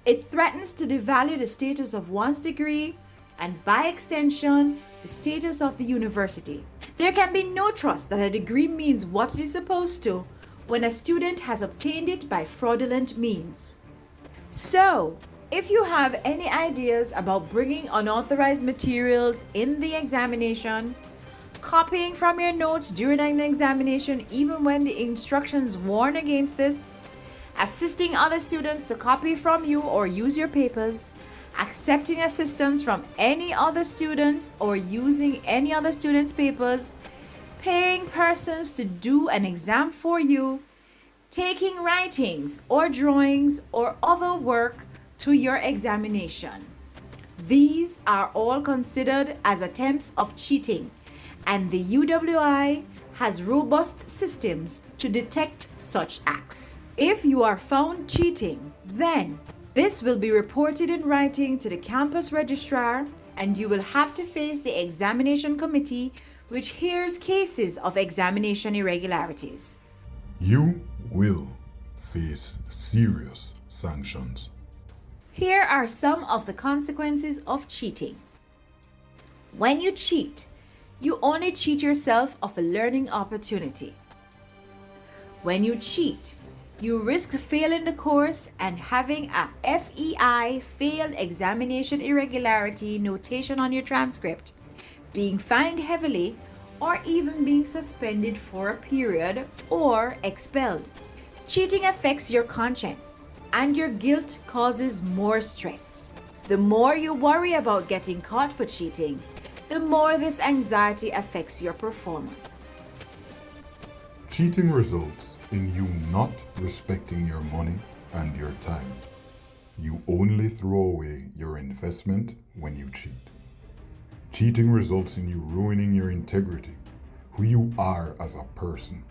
It threatens to devalue the status of one's degree and, by extension, the status of the university. There can be no trust that a degree means what it is supposed to when a student has obtained it by fraudulent means. So, if you have any ideas about bringing unauthorized materials in the examination, copying from your notes during an examination even when the instructions warn against this, assisting other students to copy from you or use your papers, accepting assistance from any other students or using any other students' papers, paying persons to do an exam for you, taking writings or drawings or other work to your examination. These are all considered as attempts of cheating, and the UWI has robust systems to detect such acts. If you are found cheating, then this will be reported in writing to the campus registrar, and you will have to face the examination committee, which hears cases of examination irregularities. You will face serious sanctions. Here are some of the consequences of cheating. When you cheat, you only cheat yourself of a learning opportunity. When you cheat, you risk failing the course and having a FEI, failed examination irregularity notation on your transcript, being fined heavily, or even being suspended for a period or expelled. Cheating affects your conscience, and your guilt causes more stress. The more you worry about getting caught for cheating, the more this anxiety affects your performance. Cheating results in you not respecting your money and your time. You only throw away your investment when you cheat. Cheating results in you ruining your integrity, who you are as a person,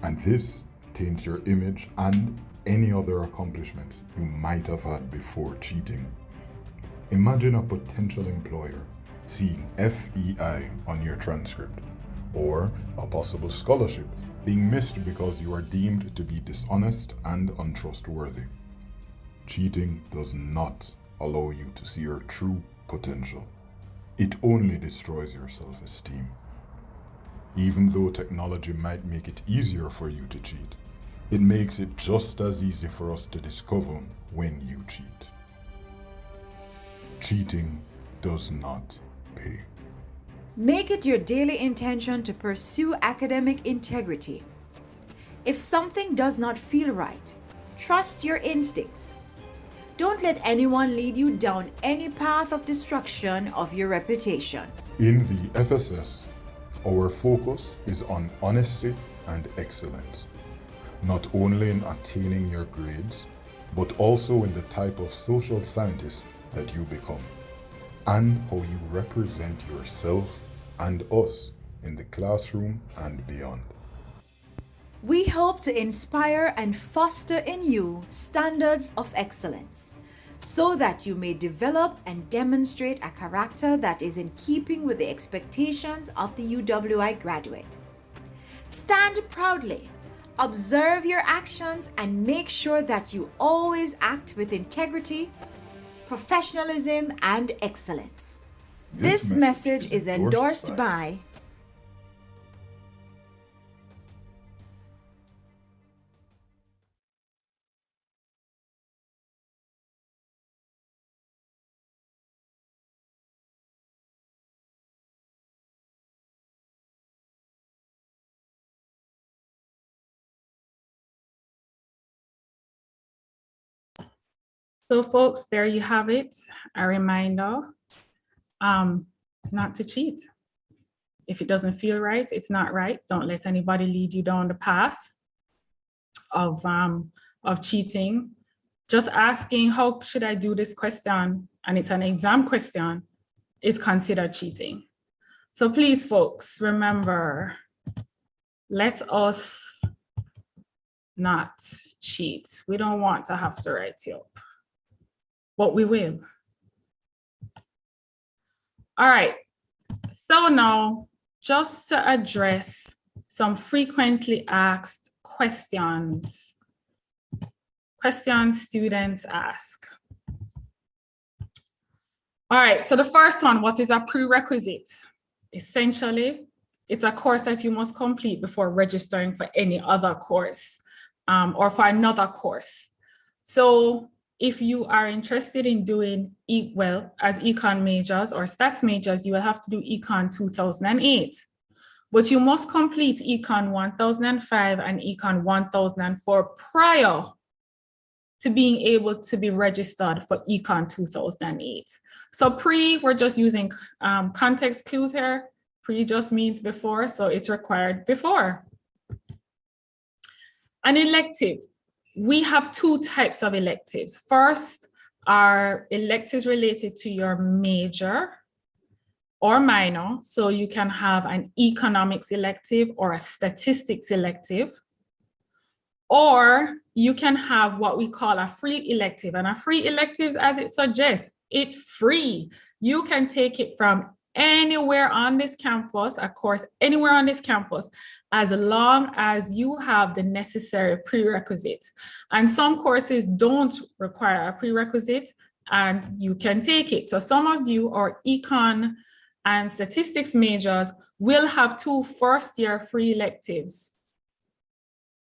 and this taints your image and any other accomplishments you might have had before cheating. Imagine a potential employer seeing FEI on your transcript, or a possible scholarship being missed because you are deemed to be dishonest and untrustworthy. Cheating does not allow you to see your true potential. It only destroys your self-esteem. Even though technology might make it easier for you to cheat, it makes it just as easy for us to discover when you cheat. Cheating does not pay. Make it your daily intention to pursue academic integrity. If something does not feel right, trust your instincts. Don't let anyone lead you down any path of destruction of your reputation. In the FSS, our focus is on honesty and excellence, not only in attaining your grades, but also in the type of social scientist that you become, and how you represent yourself and us in the classroom and beyond. We hope to inspire and foster in you standards of excellence, so that you may develop and demonstrate a character that is in keeping with the expectations of the UWI graduate. Stand proudly. Observe your actions and make sure that you always act with integrity, professionalism, and excellence. This message is endorsed by So folks, there you have it. A reminder not to cheat. If it doesn't feel right, it's not right. Don't let anybody lead you down the path of cheating. Just asking, how should I do this question? And it's an exam question, is considered cheating. So please, folks, remember, let us not cheat. We don't want to have to write you up, but we will. All right, so now just to address some frequently asked questions students ask. All right, so the first one, what is a prerequisite? Essentially, it's a course that you must complete before registering for any other course or for another course. So if you are interested in doing, as econ majors or stats majors, you will have to do econ 2008. But you must complete econ 1005 and econ 1004 prior to being able to be registered for econ 2008. So pre, we're just using context clues here. Pre just means before, so it's required before. An elective. We have two types of electives. First are electives related to your major or minor. So you can have an economics elective or a statistics elective. Or you can have what we call a free elective. And a free elective, as it suggests, it's free. You can take it from anywhere on this campus, of course, anywhere on this campus, as long as you have the necessary prerequisites. And some courses don't require a prerequisite and you can take it. So some of you are econ and statistics majors will have 2 first-year free electives.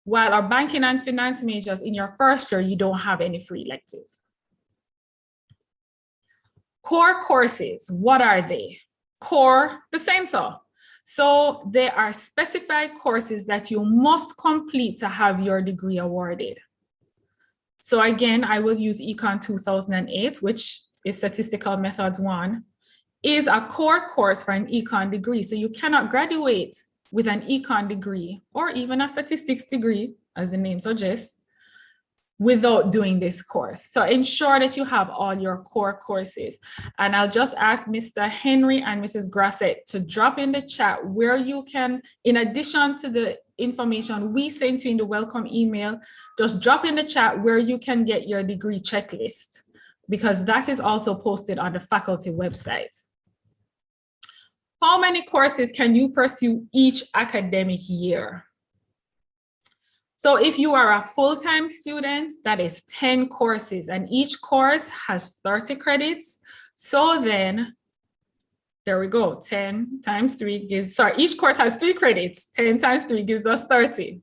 While our banking and finance majors in your first year, you don't have any free electives. Core courses, what are they? Core, the center. So there are specified courses that you must complete to have your degree awarded. So again, I will use Econ 2008, which is Statistical Methods 1, is a core course for an econ degree. So you cannot graduate with an econ degree or even a statistics degree, as the name suggests, without doing this course. So ensure that you have all your core courses. And I'll just ask Mr. Henry and Mrs. Grasset to drop in the chat where you can, in addition to the information we sent you in the welcome email, just drop in the chat where you can get your degree checklist, because that is also posted on the faculty website. How many courses can you pursue each academic year? So if you are a full-time student, that is 10 courses, and each course has 30 credits. So then, there we go, 10 times 3 gives, each course has 3 credits, 10 times 3 gives us 30.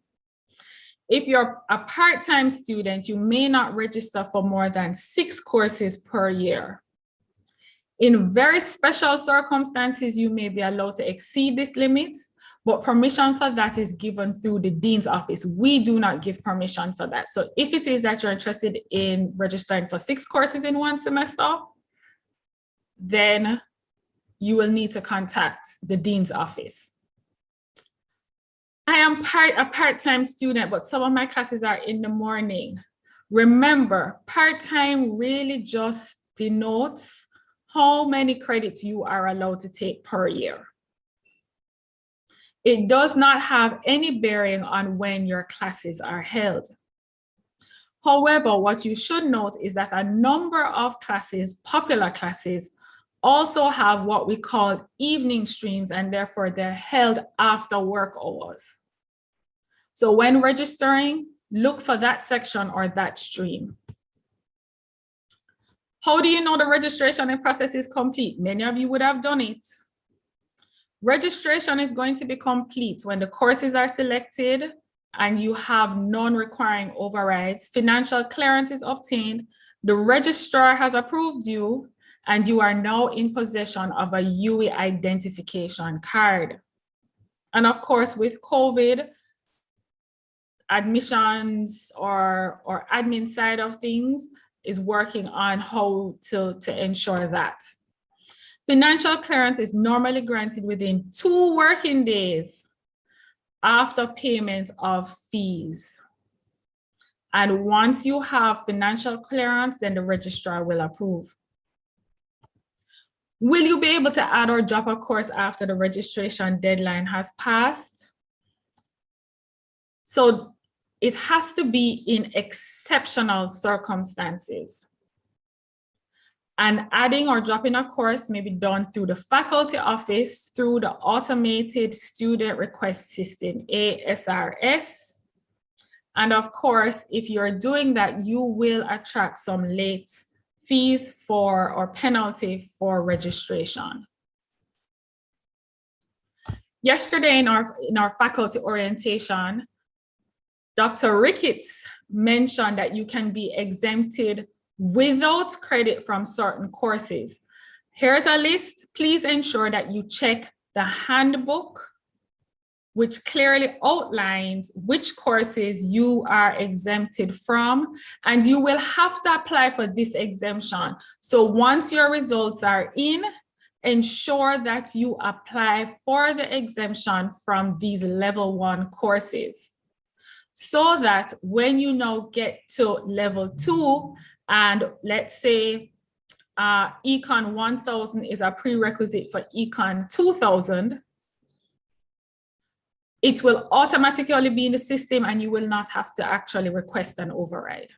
If you're a part-time student, you may not register for more than 6 courses per year. In very special circumstances, you may be allowed to exceed this limit, but permission for that is given through the dean's office. We do not give permission for that. So if it is that you're interested in registering for 6 courses in one semester, then you will need to contact the dean's office. I am a part-time student, but some of my classes are in the morning. Remember, part-time really just denotes how many credits you are allowed to take per year. It does not have any bearing on when your classes are held. However, what you should note is that a number of classes, popular classes, also have what we call evening streams, and therefore they're held after work hours. So when registering, look for that section or that stream. How do you know the registration process is complete? Many of you would have done it. Registration is going to be complete when the courses are selected and you have none requiring overrides, financial clearance is obtained, the registrar has approved you, and you are now in possession of a UE identification card. And of course, with COVID, admissions or admin side of things is working on how to ensure that. Financial clearance is normally granted within 2 working days after payment of fees. And once you have financial clearance, then the registrar will approve. Will you be able to add or drop a course after the registration deadline has passed? So it has to be in exceptional circumstances. And adding or dropping a course may be done through the faculty office through the automated student request system, ASRS. And of course, if you're doing that, you will attract some late fees for or penalty for registration. Yesterday in our faculty orientation, Dr. Ricketts mentioned that you can be exempted without credit from certain courses. Here's a list. Please ensure that you check the handbook, which clearly outlines which courses you are exempted from, and you will have to apply for this exemption. So once your results are in, ensure that you apply for the exemption from these level 1 courses, so that when you now get to level 2, and let's say ECON 1000 is a prerequisite for ECON 2000, it will automatically be in the system and you will not have to actually request an override.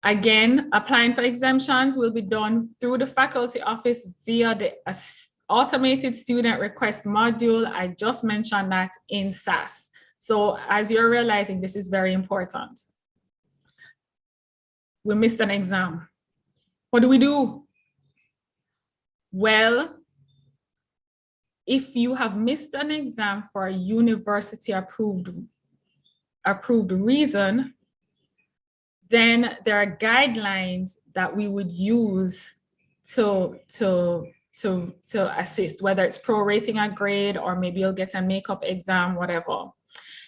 Again, applying for exemptions will be done through the faculty office via the automated student request module. I just mentioned that in SAS. So as you're realizing, this is very important. We missed an exam. What do we do? Well, if you have missed an exam for a university approved reason, then there are guidelines that we would use to assist, whether it's prorating a grade or maybe you'll get a makeup exam, whatever.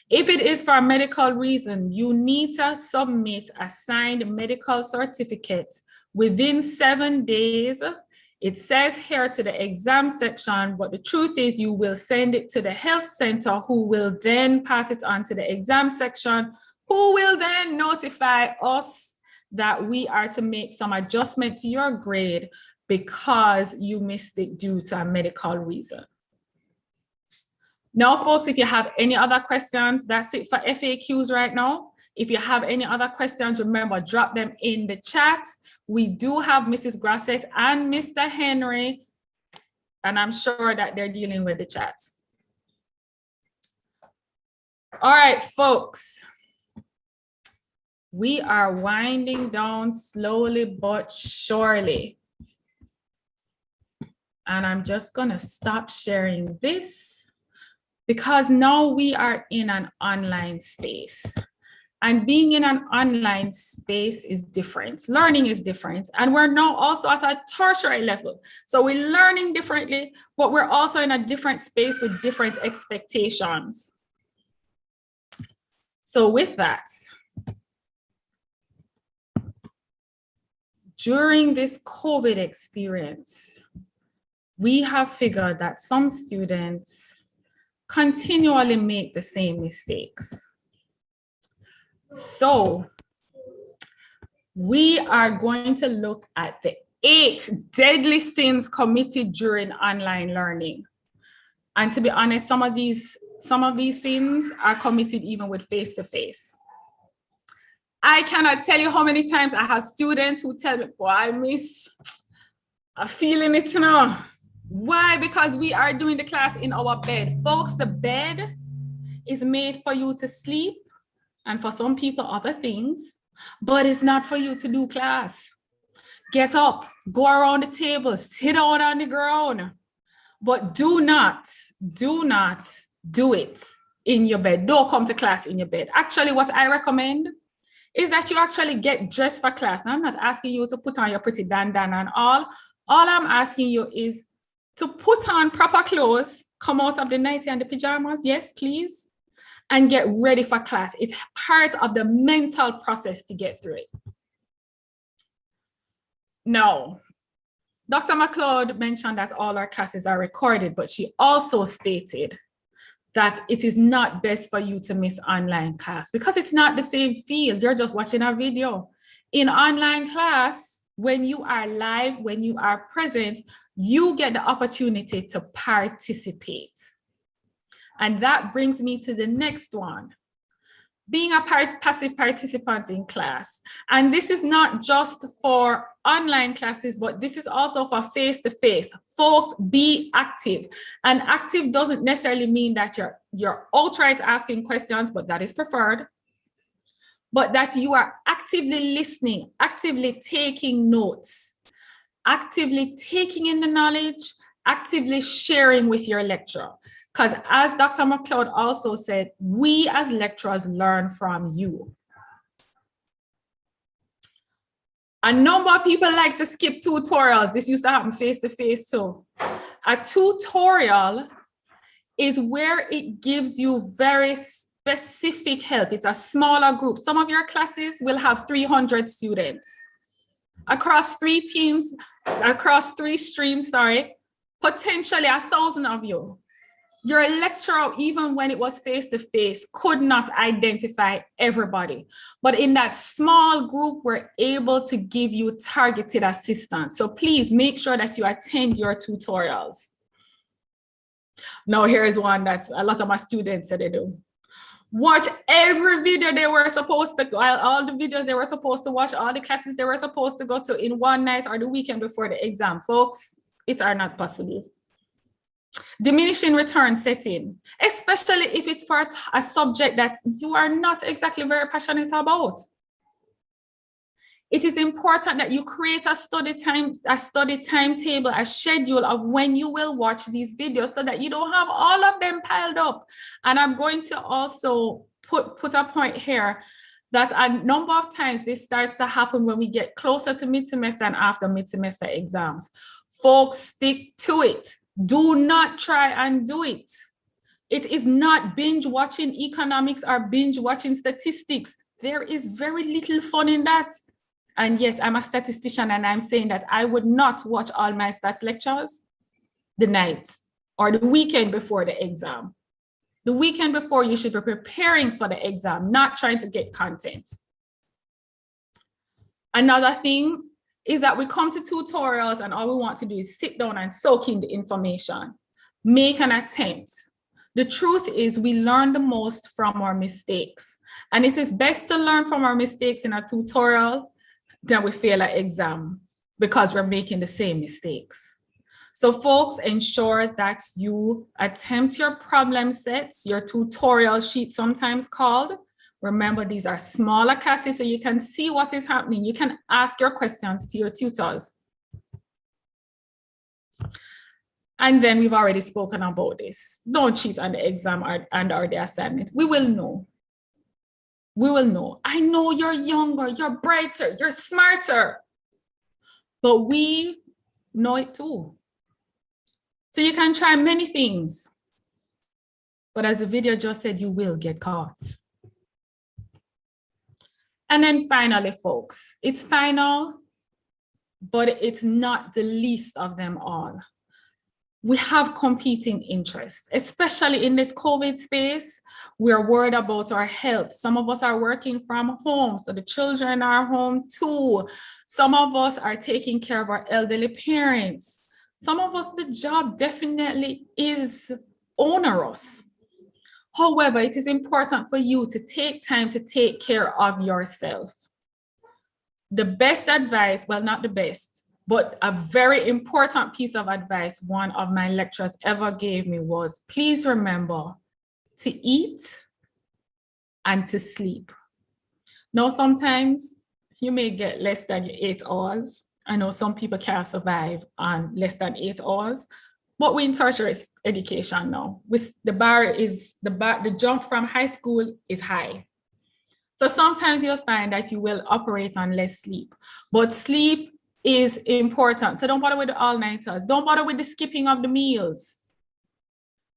If it is for a medical reason, you need to submit a signed medical certificate within 7 days. It says here to the exam section, but the truth is you will send it to the health center, who will then pass it on to the exam section, who will then notify us that we are to make some adjustment to your grade because you missed it due to a medical reason. Now, folks, if you have any other questions, that's it for FAQs right now. If you have any other questions, remember, drop them in the chat. We do have Mrs. Grasset and Mr. Henry, and I'm sure that they're dealing with the chat. All right, folks. We are winding down slowly but surely. And I'm just gonna stop sharing this because now we are in an online space. And being in an online space is different. Learning is different. And we're now also at a tertiary level. So we're learning differently, but we're also in a different space with different expectations. So with that, during this COVID experience, we have figured that some students continually make the same mistakes. So we are going to look at the 8 deadly sins committed during online learning. And to be honest, some of these sins are committed even with face-to-face. I cannot tell you how many times I have students who tell me, boy, I miss a feeling it now. Why? Because we are doing the class in our bed. Folks, the bed is made for you to sleep and for some people other things, but it's not for you to do class. Get up, go around the table, sit down on the ground, but do not do it in your bed. Don't come to class in your bed. Actually, what I recommend is that you actually get dressed for class. Now, I'm not asking you to put on your pretty bandana and all. All I'm asking you is to put on proper clothes, come out of the nightie and the pajamas, yes, please, and get ready for class. It's part of the mental process to get through it. Now, Dr. McLeod mentioned that all our classes are recorded, but she also stated that it is not best for you to miss online class because it's not the same field. You're just watching a video. In online class, when you are live, when you are present, you get the opportunity to participate. And that brings me to the next one. Being a passive participant in class. And this is not just for online classes, but this is also for face-to-face. Folks, be active. And active doesn't necessarily mean that you're outright asking questions, but that is preferred. But that you are actively listening, actively taking notes, actively taking in the knowledge, actively sharing with your lecturer. Because as Dr. McLeod also said, we as lecturers learn from you. A number of people like to skip tutorials. This used to happen face-to-face too. A tutorial is where it gives you very specific help. It's a smaller group. Some of your classes will have 300 students. Across 3 teams, across 3 streams, potentially 1,000 of you. Your lecturer, even when it was face-to-face, could not identify everybody. But in that small group, we're able to give you targeted assistance. So please make sure that you attend your tutorials. Now, here is one that a lot of my students said they do. Watch every video they were supposed to, all the videos they were supposed to watch, all the classes they were supposed to go to in one night or the weekend before the exam. Folks, it are not possible. Diminishing return setting, especially if it's for a subject that you are not exactly very passionate about. It is important that you create a study timetable, a schedule of when you will watch these videos so that you don't have all of them piled up. And I'm going to also put a point here that a number of times this starts to happen when we get closer to mid-semester and after mid-semester exams. Folks, stick to it. Do not try and do it. It is not binge watching economics or binge watching statistics. There is very little fun in that. And yes, I'm a statistician and I'm saying that I would not watch all my stats lectures the night or the weekend before the exam. The weekend before, you should be preparing for the exam, not trying to get content. Another thing is that we come to tutorials and all we want to do is sit down and soak in the information. Make an attempt. The truth is we learn the most from our mistakes. And it is best to learn from our mistakes in a tutorial than we fail an exam because we're making the same mistakes. So folks, ensure that you attempt your problem sets, your tutorial sheet sometimes called. Remember, these are smaller classes so you can see what is happening. You can ask your questions to your tutors. And then we've already spoken about this. Don't cheat on the exam or the assignment. We will know. We will know. I know you're younger, you're brighter, you're smarter, but we know it too. So you can try many things, but as the video just said, you will get caught. And then finally, folks, it's final, but it's not the least of them all. We have competing interests, especially in this COVID space. We're worried about our health. Some of us are working from home, so the children are home too. Some of us are taking care of our elderly parents. Some of us, the job definitely is onerous. However, it is important for you to take time to take care of yourself. The best advice, well, not the best, But a very important piece of advice one of my lecturers ever gave me was, please remember to eat and to sleep. Now, sometimes you may get less than your 8 hours. I know some people can't survive on less than 8 hours, but we're in tertiary education now. The jump from high school is high. So sometimes you'll find that you will operate on less sleep, but sleep is important. So don't bother with the all-nighters. Don't bother with the skipping of the meals.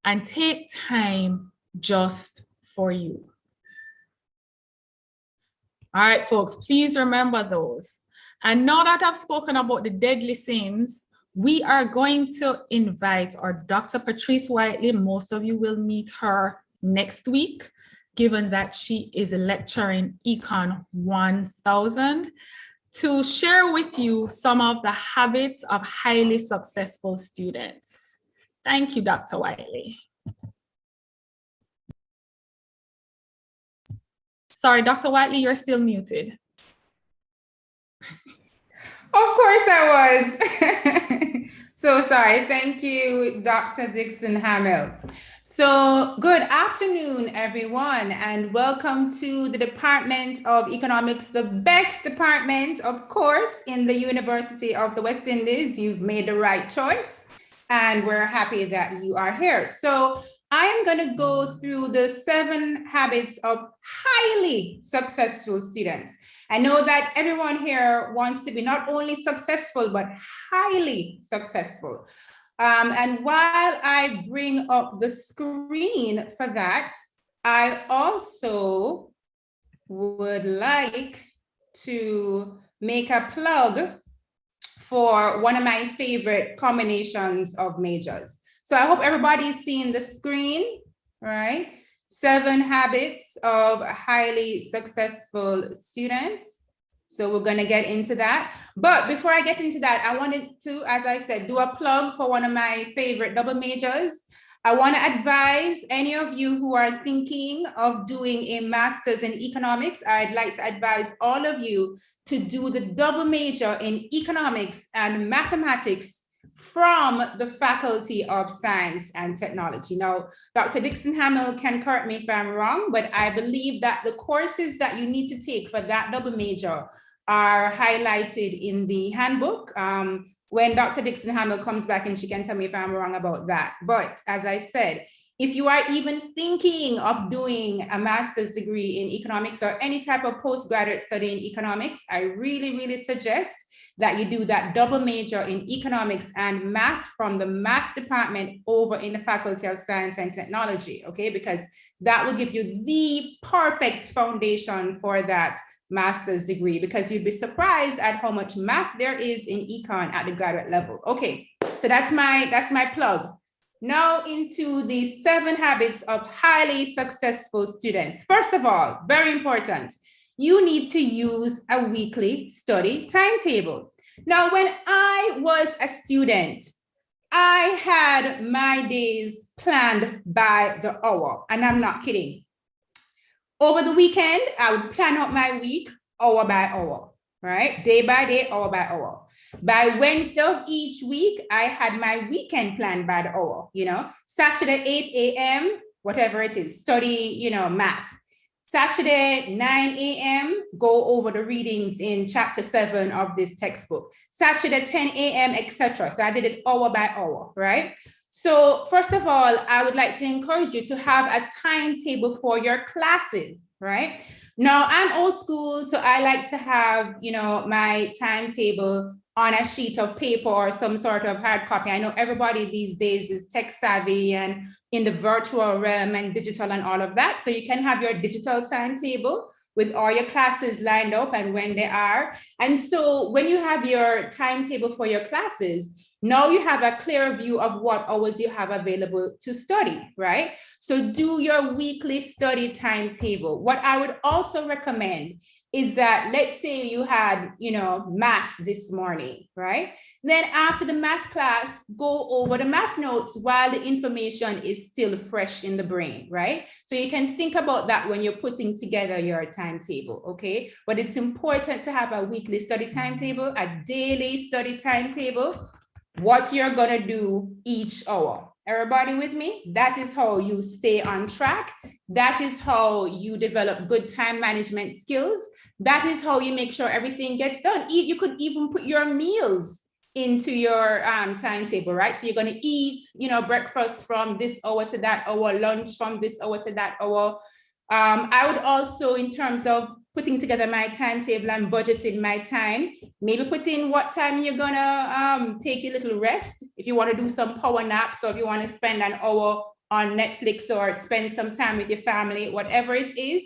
And take time just for you. All right, folks, please remember those. And now that I've spoken about the deadly sins, we are going to invite our Dr. Patrice Whiteley. Most of you will meet her next week, given that she is lecturing ECON 1000, to share with you some of the habits of highly successful students. Thank you, Dr. Whiteley. Sorry, Dr. Whiteley, you're still muted. Of course I was. So sorry. Thank you, Dr. Dixon Hamill. So good afternoon, everyone, and welcome to the Department of Economics, the best department, of course, in the University of the West Indies. You've made the right choice, and we're happy that you are here. So I am going to go through the 7 habits of highly successful students. I know that everyone here wants to be not only successful, but highly successful. And while I bring up the screen for that, I also would like to make a plug for one of my favorite combinations of majors. So I hope everybody's seeing the screen, right? 7 habits of highly successful students. So we're going to get into that. But before I get into that, I wanted to, as I said, do a plug for one of my favorite double majors. I want to advise any of you who are thinking of doing a master's in economics, I'd like to advise all of you to do the double major in economics and mathematics from the Faculty of Science and Technology. Now, Dr. Dixon Hamill can correct me if I'm wrong, but I believe that the courses that you need to take for that double major are highlighted in the handbook. When Dr. Dixon Hamill comes back, and she can tell me if I'm wrong about that. But as I said, if you are even thinking of doing a master's degree in economics or any type of postgraduate study in economics, I really, really suggest that you do that double major in economics and math from the math department over in the Faculty of Science and Technology, okay? Because that will give you the perfect foundation for that master's degree, because you'd be surprised at how much math there is in econ at the graduate level. Okay, so that's my plug. Now into the 7 habits of highly successful students. First of all, very important, you need to use a weekly study timetable. Now, when I was a student, I had my days planned by the hour, and I'm not kidding. Over the weekend, I would plan out my week hour by hour, right? Day by day, hour by hour. By Wednesday of each week, I had my weekend planned by the hour, Saturday, 8 a.m., whatever it is, study, math. Saturday, 9 a.m., go over the readings in chapter 7 of this textbook. Saturday, 10 a.m., etc. So I did it hour by hour, right? So first of all, I would like to encourage you to have a timetable for your classes, right? Now, I'm old school, so I like to have, my timetable on a sheet of paper or some sort of hard copy. I know everybody these days is tech savvy and in the virtual realm and digital and all of that. So you can have your digital timetable with all your classes lined up and when they are. And so when you have your timetable for your classes, Now you have a clear view of what hours you have available to study, right? So do your weekly study timetable. What I would also recommend is that, let's say you had, math this morning, right? Then after the math class, go over the math notes while the information is still fresh in the brain, right? So you can think about that when you're putting together your timetable, okay? But it's important to have a weekly study timetable, a daily study timetable, what you're gonna do each hour. Everybody with me? That is how you stay on track. That is how you develop good time management skills. That is how you make sure everything gets done. You could even put your meals into your timetable, right? So you're going to eat, breakfast from this hour to that hour, lunch from this hour to that hour. I would also, in terms of putting together my timetable and budgeting my time, maybe put in what time you're gonna take a little rest. If you want to do some power naps, or if you want to spend an hour on Netflix or spend some time with your family, whatever it is,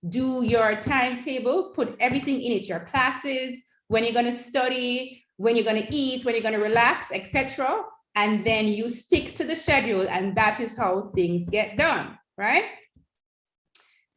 do your timetable, put everything in it, your classes, when you're going to study, when you're going to eat, when you're going to relax, etc. And then you stick to the schedule, and that is how things get done, right?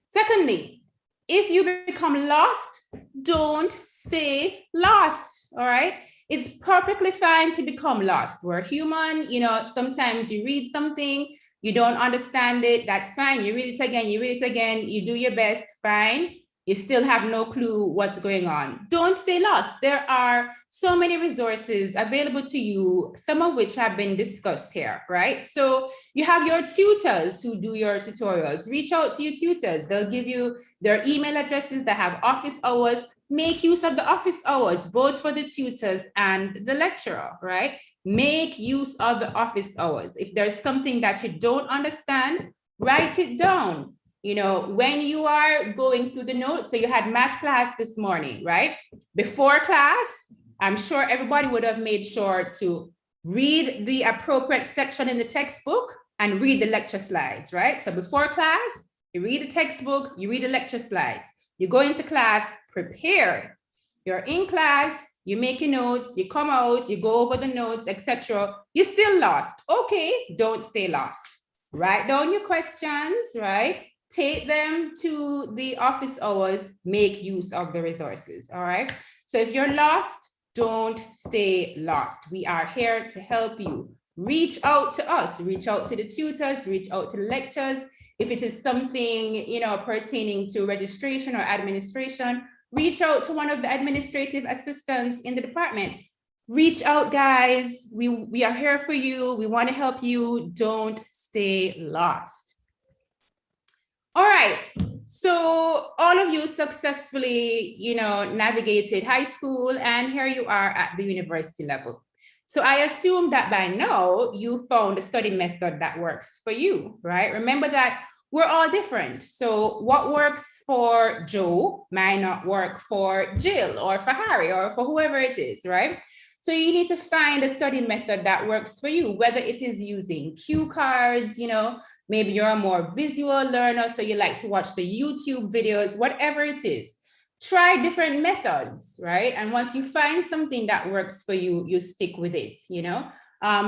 Secondly, if you become lost, don't stay lost, all right? It's perfectly fine to become lost. We're human, sometimes you read something, you don't understand it, that's fine. You read it again, you do your best, fine. You still have no clue what's going on. Don't stay lost. There are so many resources available to you, some of which have been discussed here, right? So you have your tutors who do your tutorials. Reach out to your tutors. They'll give you their email addresses that have office hours. Make use of the office hours, both for the tutors and the lecturer, right? Make use of the office hours. If there's something that you don't understand, write it down. When you are going through the notes, so you had math class this morning, right? Before class, I'm sure everybody would have made sure to read the appropriate section in the textbook and read the lecture slides, right? So before class, you read the textbook, you read the lecture slides. You go into class prepared. You're in class, you make your notes, you come out, you go over the notes, etc. You're still lost. Okay, don't stay lost. Write down your questions, right? Take them to the office hours, make use of the resources, all right? So if you're lost, don't stay lost. We are here to help you. Reach out to us, reach out to the tutors, reach out to the lecturers. If it is something, pertaining to registration or administration, reach out to one of the administrative assistants in the department. Reach out, guys. We are here for you. We want to help you. Don't stay lost. All right, so all of you successfully, navigated high school, and here you are at the university level. So I assume that by now you found a study method that works for you, right? Remember that we're all different. So what works for Joe might not work for Jill or for Harry or for whoever it is, right? So you need to find a study method that works for you, whether it is using cue cards, maybe you're a more visual learner, so you like to watch the YouTube videos, whatever it is. Try different methods, right? And once you find something that works for you, you stick with it,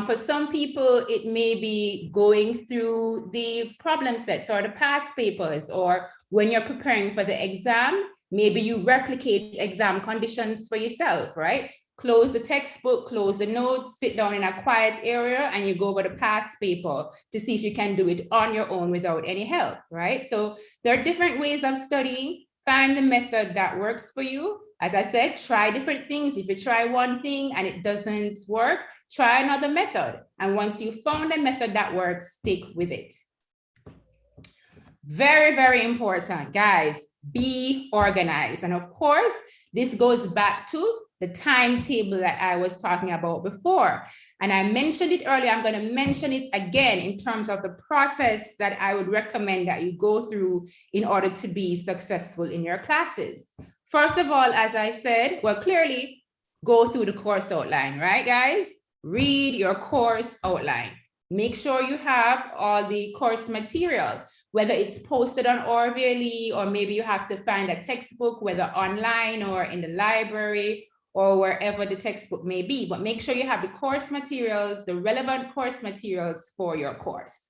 For some people, it may be going through the problem sets or the past papers, or when you're preparing for the exam, maybe you replicate exam conditions for yourself, right? Close the textbook, close the notes, sit down in a quiet area, and you go over the past paper to see if you can do it on your own without any help, right? So there are different ways of studying. Find the method that works for you. As I said, try different things. If you try one thing and it doesn't work, try another method. And once you found a method that works, stick with it. Very, very important, guys. Be organized. And of course, this goes back to the timetable that I was talking about before. And I mentioned it earlier, I'm going to mention it again in terms of the process that I would recommend that you go through in order to be successful in your classes. First of all, as I said, well, clearly go through the course outline, right, guys? Read your course outline. Make sure you have all the course material, whether it's posted on Orvally, or maybe you have to find a textbook, whether online or in the library, or wherever the textbook may be, but make sure you have the course materials, the relevant course materials for your course.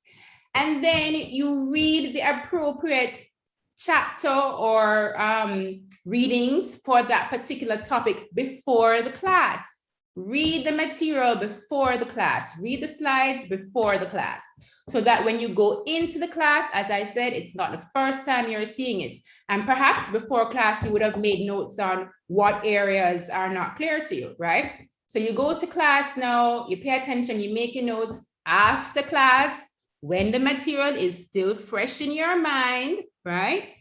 And then you read the appropriate chapter or readings for that particular topic before the class. Read the material before the class. Read the slides before the class, so that when you go into the class, as I said, it's not the first time you're seeing it. And perhaps before class, you would have made notes on what areas are not clear to you, right? So you go to class now, you pay attention, you make your notes after class, when the material is still fresh in your mind, right?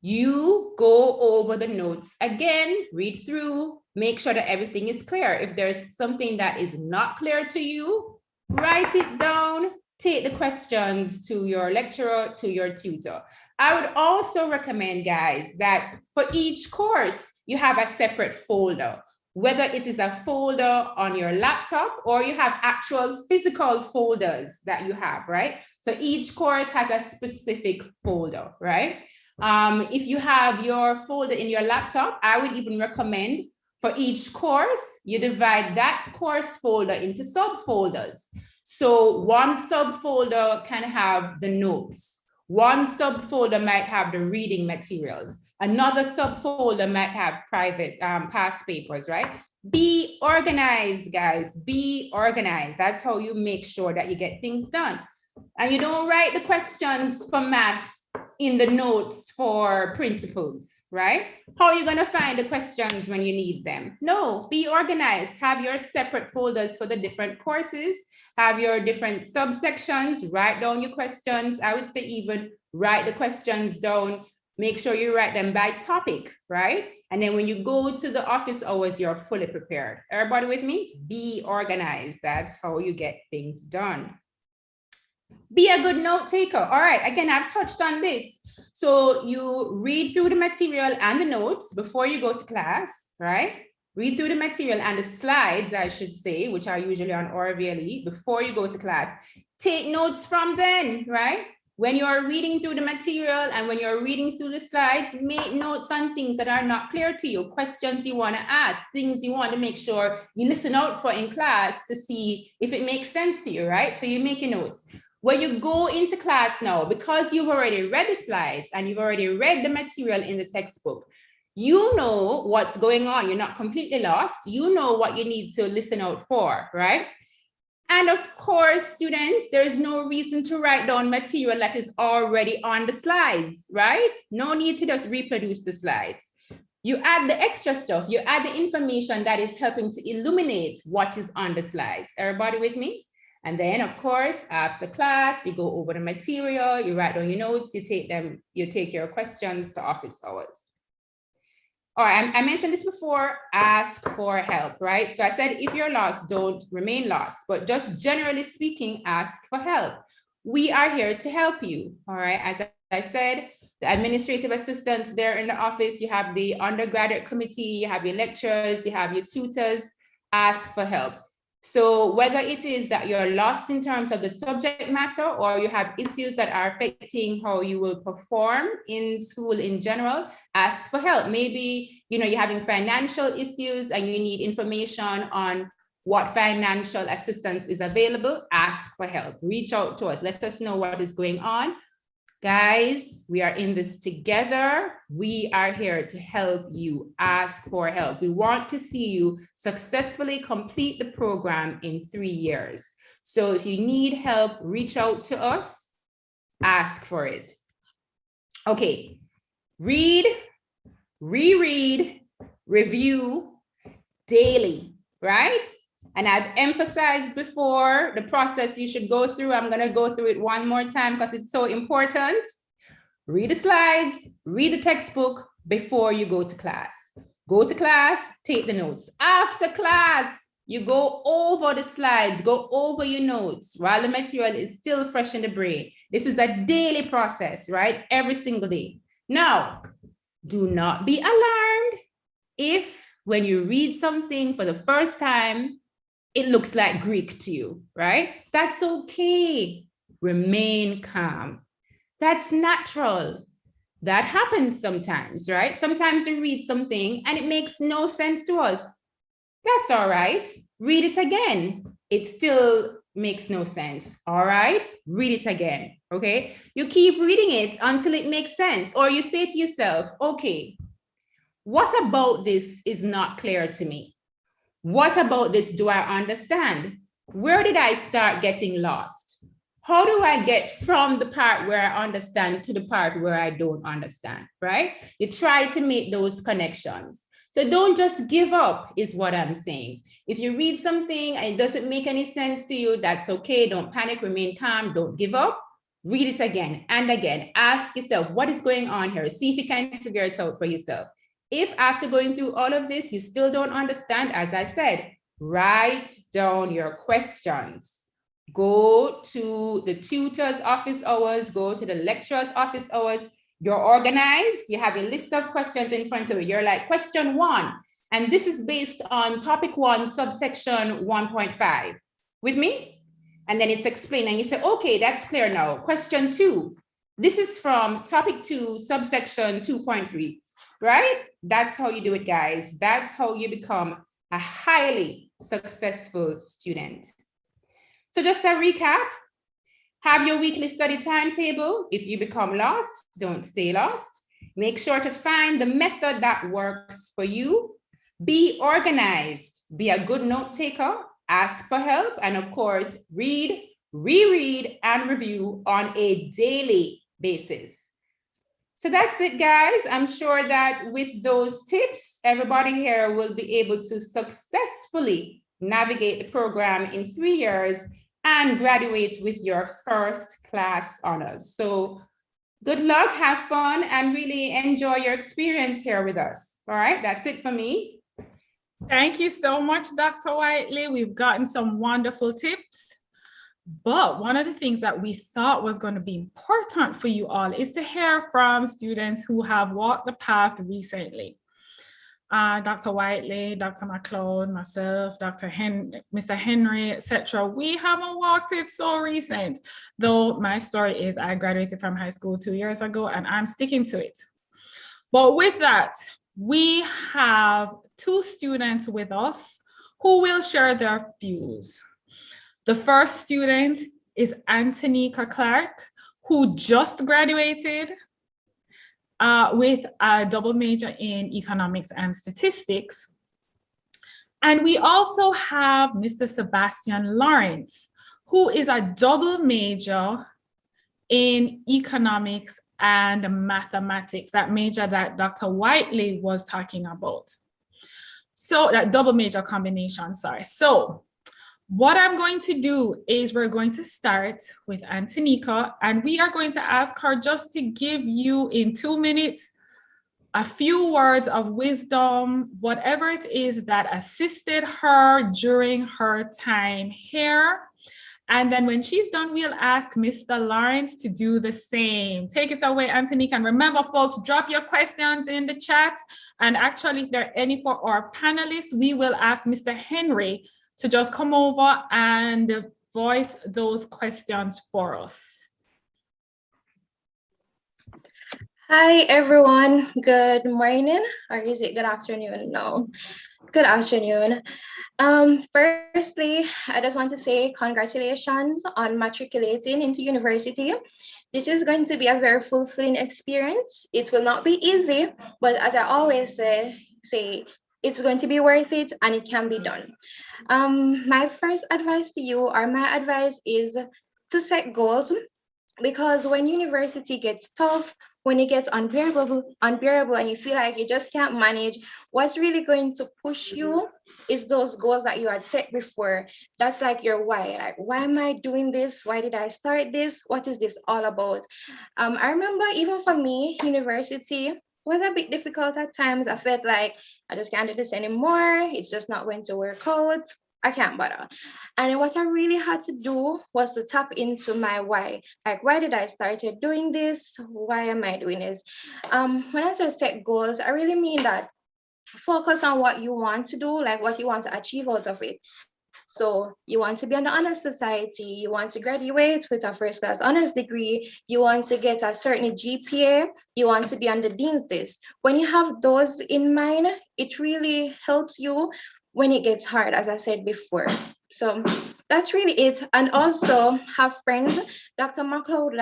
You go over the notes again, read through, make sure that everything is clear. If there's something that is not clear to you, write it down, take the questions to your lecturer, to your tutor. I would also recommend, guys, that for each course, you have a separate folder, whether it is a folder on your laptop or you have actual physical folders that you have, right? So each course has a specific folder, right? If you have your folder in your laptop, I would even recommend for each course, you divide that course folder into subfolders. So one subfolder can have the notes. One subfolder might have the reading materials. Another subfolder might have private past papers, right? Be organized, guys, be organized. That's how you make sure that you get things done. And you don't write the questions for math in the notes for principles, right? How are you going to find the questions when you need them? No, be organized. Have your separate folders for the different courses. Have your different subsections. Write down your questions. I would say even write the questions down. Make sure you write them by topic, right? And then when you go to the office hours, you're fully prepared. Everybody with me? Be organized. That's how you get things done. Be a good note taker. All right, again, I've touched on this. So you read through the material and the notes before you go to class, right? Read through the material and the slides, I should say, which are usually on RVLE before you go to class. Take notes from then, right? When you're reading through the material and when you're reading through the slides, make notes on things that are not clear to you, questions you want to ask, things you want to make sure you listen out for in class to see if it makes sense to you, right? So you make your notes. When you go into class now, because you've already read the slides and you've already read the material in the textbook, you know what's going on. You're not completely lost. You know what you need to listen out for, right? And of course, students, there's no reason to write down material that is already on the slides, right? No need to just reproduce the slides. You add the extra stuff. You add the information that is helping to illuminate what is on the slides. Everybody with me? And then, of course, after class, you go over the material, you write down your notes, you take your questions to office hours. All right, I mentioned this before, ask for help, right? So I said, if you're lost, don't remain lost, but just generally speaking, ask for help. We are here to help you, all right? As I said, the administrative assistants there in the office, you have the undergraduate committee, you have your lecturers, you have your tutors, ask for help. So whether it is that you're lost in terms of the subject matter or you have issues that are affecting how you will perform in school in general, ask for help. Maybe, you're having financial issues and you need information on what financial assistance is available, ask for help. Reach out to us. Let us know what is going on. Guys, we are in this together. We are here to help you. Ask for help. We want to see you successfully complete the program in 3 years. So if you need help, reach out to us, ask for it. Okay, read, reread, review daily, right? And I've emphasized before the process you should go through. I'm going to go through it one more time because it's so important. Read the slides, read the textbook before you go to class. Go to class, take the notes. After class, you go over the slides, go over your notes while the material is still fresh in the brain. This is a daily process, right? Every single day. Now, do not be alarmed if when you read something for the first time, it looks like Greek to you, right? That's okay. Remain calm. That's natural. That happens sometimes, right? Sometimes we read something and it makes no sense to us. That's all right. Read it again. It still makes no sense. All right, read it again. Okay, you keep reading it until it makes sense, or you say to yourself, okay, what about this is not clear to me? What about this do I understand? Where did I start getting lost? How do I get from the part where I understand to the part where I don't understand, right? You try to make those connections. So don't just give up, is what I'm saying. If you read something and it doesn't make any sense to you, that's okay. Don't panic, remain calm, don't give up. Read it again and again. Ask yourself, what is going on here? See if you can figure it out for yourself. If after going through all of this, you still don't understand, as I said, write down your questions. Go to the tutor's office hours, go to the lecturer's office hours. You're organized, you have a list of questions in front of you. You're like, question 1, and this is based on topic 1, subsection 1.5. With me? And then it's explained, and you say, okay, that's clear now. Question 2, this is from topic 2, subsection 2.3, right? That's how you do it, guys. That's how you become a highly successful student. So just a recap, have your weekly study timetable. If you become lost, don't stay lost. Make sure to find the method that works for you. Be organized, be a good note taker, ask for help, and of course, read, reread, and review on a daily basis. So that's it, guys. I'm sure that with those tips, everybody here will be able to successfully navigate the program in 3 years and graduate with your first class honors. So good luck, have fun, and really enjoy your experience here with us. All right, that's it for me. Thank you so much, Dr. Whiteley. We've gotten some wonderful tips. But one of the things that we thought was going to be important for you all is to hear from students who have walked the path recently. Dr. Whiteley, Dr. McLeod, myself, Mr. Henry, etc. We haven't walked it so recent, though my story is I graduated from high school 2 years ago and I'm sticking to it. But with that, we have 2 students with us who will share their views. The first student is Antonika Clark, who just graduated with a double major in economics and statistics. And we also have Mr. Sebastian Lawrence, who is a double major in economics and mathematics, that major that Dr. Whiteley was talking about. So that double major combination, sorry. So what I'm going to do is we're going to start with Antonika, and we are going to ask her just to give you in 2 minutes a few words of wisdom, whatever it is that assisted her during her time here. And then when she's done, we'll ask Mr. Lawrence to do the same. Take it away, Antonika. And remember, folks, drop your questions in the chat. And actually, if there are any for our panelists, we will ask Mr. Henry to just come over and voice those questions for us. Hi, everyone. Good morning, or is it good afternoon? No, good afternoon. Firstly, I just want to say congratulations on matriculating into university. This is going to be a very fulfilling experience. It will not be easy, but as I always say, it's going to be worth it and it can be done. My first advice to you, or my advice, is to set goals, because when university gets tough, when it gets unbearable and you feel like you just can't manage, what's really going to push you is those goals that you had set before. That's like your why. Like, why am I doing this? Why did I start this? What is this all about? I remember even for me, university was a bit difficult at times. I felt like I just can't do this anymore. It's just not going to work out. I can't bother. And what I really had to do was to tap into my why. Like, why did I start doing this? Why am I doing this? When I say set goals, I really mean that focus on what you want to do, like what you want to achieve out of it. So you want to be on the honor society, you want to graduate with a first class honors degree, you want to get a certain GPA, you want to be on the dean's list. When you have those in mind, it really helps you when it gets hard, as I said before. So that's really it. And also have friends. Dr. McLeod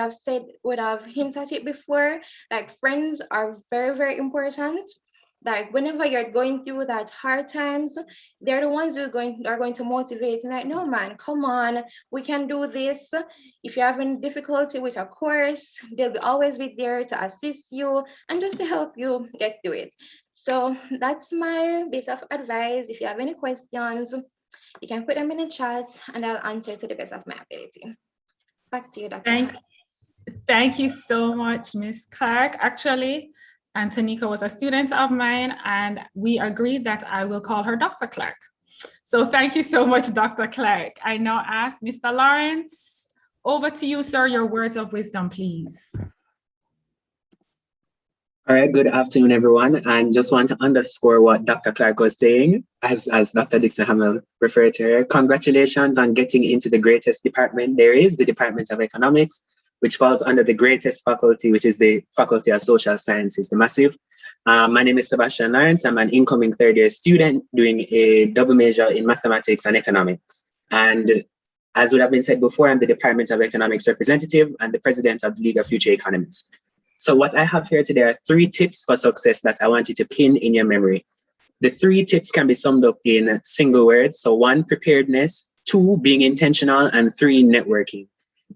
would have hinted at it before. Like, friends are very, very important. Like, whenever you're going through that hard times, they're the ones who are going to motivate. And like, no man, come on, we can do this. If you're having difficulty with a course, they'll be always be there to assist you and just to help you get through it. So that's my bit of advice. If you have any questions, you can put them in the chat and I'll answer to the best of my ability. Back to you, Dr. Thank you so much, Ms. Clark. Actually, Antonika was a student of mine, and we agreed that I will call her Dr. Clark. So thank you so much, Dr. Clark. I now ask Mr. Lawrence, over to you, sir, your words of wisdom, please. All right, good afternoon, everyone. And just want to underscore what Dr. Clark was saying, as Dr. Dixon Hamel referred to her. Congratulations on getting into the greatest department there is, the Department of Economics, which falls under the greatest faculty, which is the Faculty of Social Sciences, the massive. My name is Sebastian Lawrence. I'm an incoming third-year student doing a double major in mathematics and economics. And as would have been said before, I'm the Department of Economics representative and the president of the League of Future Economists. So what I have here today are 3 tips for success that I want you to pin in your memory. The 3 tips can be summed up in single words. So 1, preparedness, 2, being intentional, and 3, networking.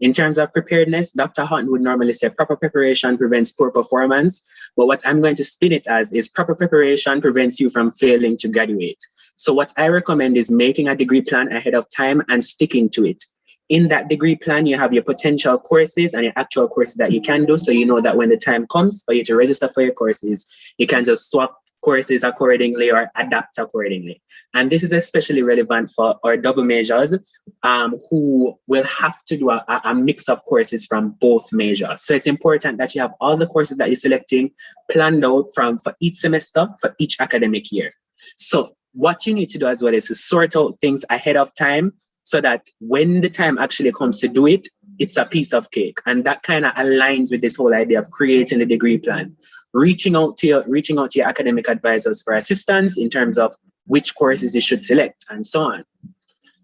In terms of preparedness, Dr. Houghton would normally say proper preparation prevents poor performance. But what I'm going to spin it as is proper preparation prevents you from failing to graduate. So what I recommend is making a degree plan ahead of time and sticking to it. In that degree plan, you have your potential courses and your actual courses that you can do. So you know that when the time comes for you to register for your courses, you can just swap courses accordingly or adapt accordingly. And this is especially relevant for our double majors who will have to do a mix of courses from both majors. So it's important that you have all the courses that you're selecting planned out for each semester, for each academic year. So what you need to do as well is to sort out things ahead of time so that when the time actually comes to do it, it's a piece of cake. And that kind of aligns with this whole idea of creating a degree plan. Reaching out to your academic advisors for assistance in terms of which courses you should select and so on.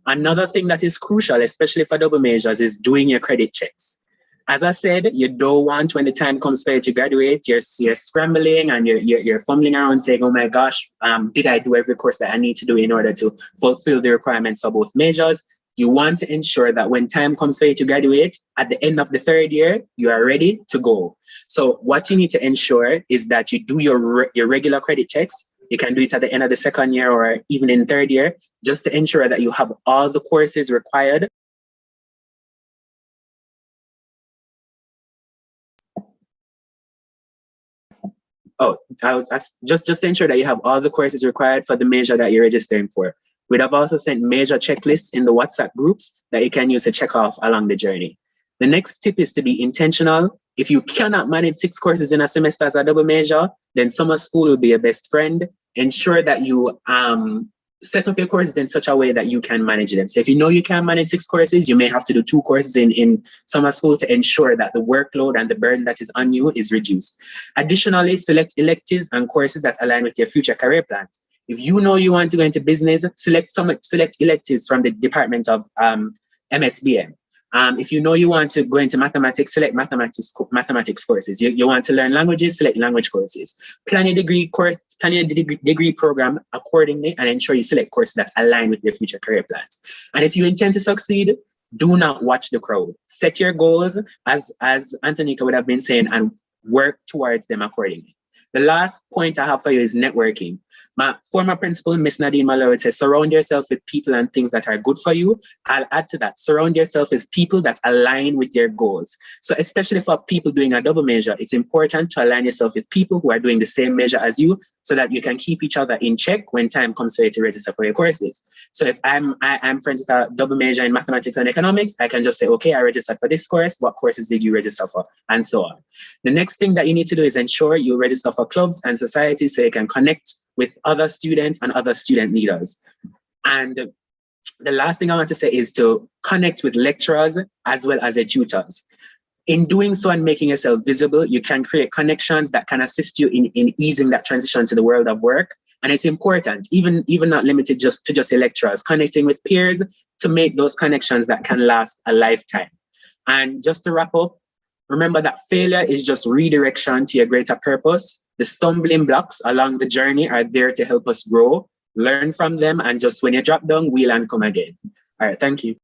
Another thing that is crucial, especially for double majors, is doing your credit checks. As I said, you don't want when the time comes for you to graduate, you're scrambling and you're fumbling around saying, oh my gosh, did I do every course that I need to do in order to fulfill the requirements for both majors? You want to ensure that when time comes for you to graduate, at the end of the 3rd year, you are ready to go. So what you need to ensure is that you do your regular credit checks. You can do it at the end of the 2nd year or even in 3rd year, just to ensure that you have all the courses required. Oh, just to ensure that you have all the courses required for the major that you're registering for. We'd have also sent major checklists in the WhatsApp groups that you can use to check off along the journey. The next tip is to be intentional. If you cannot manage 6 courses in a semester as a double major, then summer school will be your best friend. Ensure that you set up your courses in such a way that you can manage them. So if you know you can't manage 6 courses, you may have to do 2 courses in summer school to ensure that the workload and the burden that is on you is reduced. Additionally, select electives and courses that align with your future career plans. If you know you want to go into business, select electives from the Department of MSBM. If you know you want to go into mathematics, select mathematics courses. You want to learn languages, select language courses. Plan your degree program accordingly and ensure you select courses that align with your future career plans. And if you intend to succeed, do not watch the crowd. Set your goals, as Antonika would have been saying, and work towards them accordingly. The last point I have for you is networking. My former principal, Miss Nadine Mallory, says, surround yourself with people and things that are good for you. I'll add to that, surround yourself with people that align with your goals. So especially for people doing a double major, it's important to align yourself with people who are doing the same major as you so that you can keep each other in check when time comes for you to register for your courses. So if I'm friends with a double major in mathematics and economics, I can just say, okay, I registered for this course. What courses did you register for? And so on. The next thing that you need to do is ensure you register for clubs and societies so you can connect with other students and other student leaders. And the last thing I want to say is to connect with lecturers as well as your tutors. In doing so and making yourself visible, you can create connections that can assist you in easing that transition to the world of work And it's important, even not limited just to just lecturers, connecting with peers to make those connections that can last a lifetime. And just to wrap up, remember that failure is just redirection to your greater purpose. The stumbling blocks along the journey are there to help us grow, learn from them, and just when you drop down, wheel and come again. All right, thank you.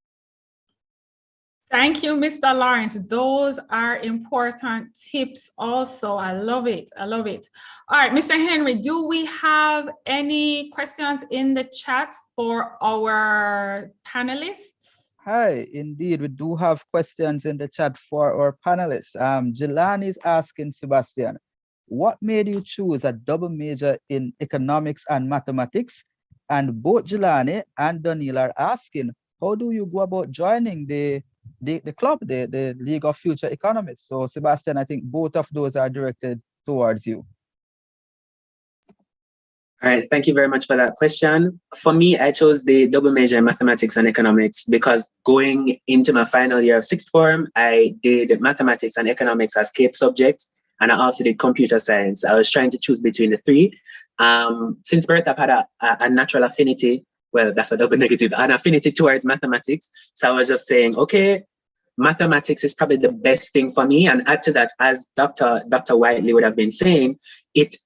Thank you, Mr. Lawrence. Those are important tips also. I love it. I love it. All right, Mr. Henry, do we have any questions in the chat for our panelists? Hi, indeed, we do have questions in the chat for our panelists. Jelani is asking Sebastian, what made you choose a double major in economics and mathematics? And both Jelani and Daniel are asking, how do you go about joining the club, the League of Future Economists? So Sebastian, I think both of those are directed towards you. All right, thank you very much for that question. For me, I chose the double major in mathematics and economics because going into my final year of sixth form, I did mathematics and economics as CAPE subjects, and I also did computer science. I was trying to choose between the three. Since birth, I've had a natural affinity. Well, that's a double negative, an affinity towards mathematics. So I was just saying, okay, mathematics is probably the best thing for me. And add to that, as Dr. Whiteley would have been saying, it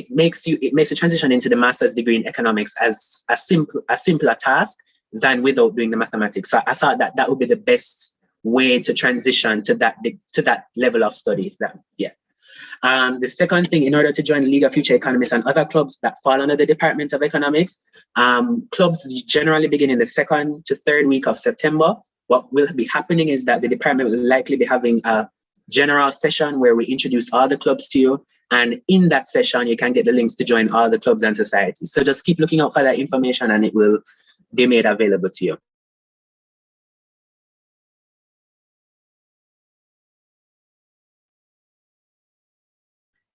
makes the transition into the master's degree in economics as a simpler task than without doing the mathematics. So I thought that would be the best way to transition to that level of study. The second thing, in order to join the League of Future Economists and other clubs that fall under the Department of Economics, clubs generally begin in the 2nd to 3rd week of September. What will be happening is that the department will likely be having a general session where we introduce all the clubs to you. And in that session, you can get the links to join all the clubs and societies. So just keep looking out for that information and it will be made available to you.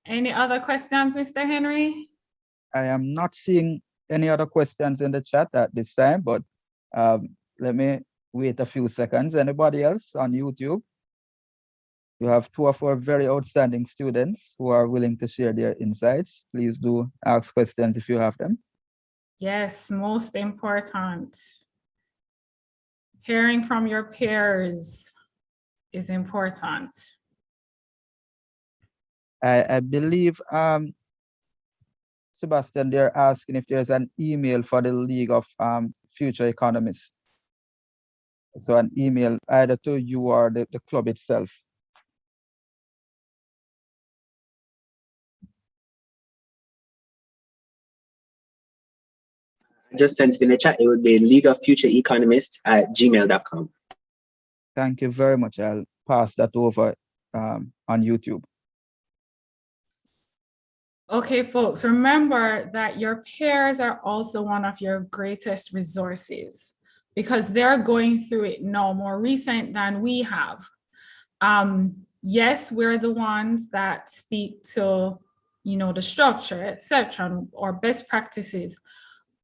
Any other questions, Mr. Henry? I am not seeing any other questions in the chat at this time, but let me wait a few seconds. Anybody else on YouTube? You have two of our very outstanding students who are willing to share their insights. Please do ask questions if you have them. Yes, most important. Hearing from your peers is important. I believe, Sebastian, they're asking if there's an email for the League of Future Economists. So an email either to you or the club itself. Just send it in the chat. It would be leagueoffutureeconomists@gmail.com. Thank you very much. I'll pass that over on YouTube. Okay, folks, remember that your peers are also one of your greatest resources because they're going through it now, more recent than we have. Yes, we're the ones that speak to, the structure, etc., or best practices.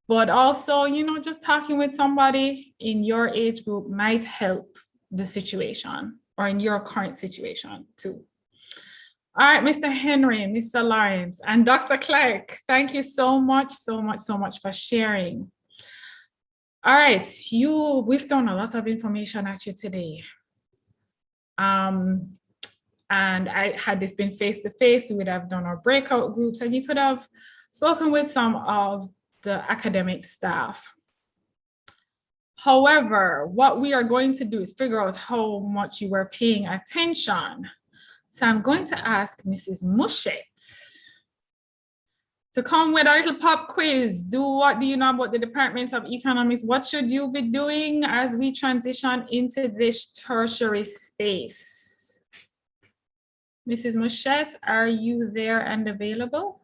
But also, just talking with somebody in your age group might help the situation or in your current situation too. All right, Mr. Henry, Mr. Lawrence, and Dr. Clark, thank you so much for sharing. All right, we've thrown a lot of information at you today. And had this been face-to-face, we would have done our breakout groups and you could have spoken with some of the academic staff. However, what we are going to do is figure out how much you were paying attention. So I'm going to ask Mrs. Mushet to come with a little pop quiz. What do you know about the Department of Economics? What should you be doing as we transition into this tertiary space? Mrs. Mushet, are you there and available?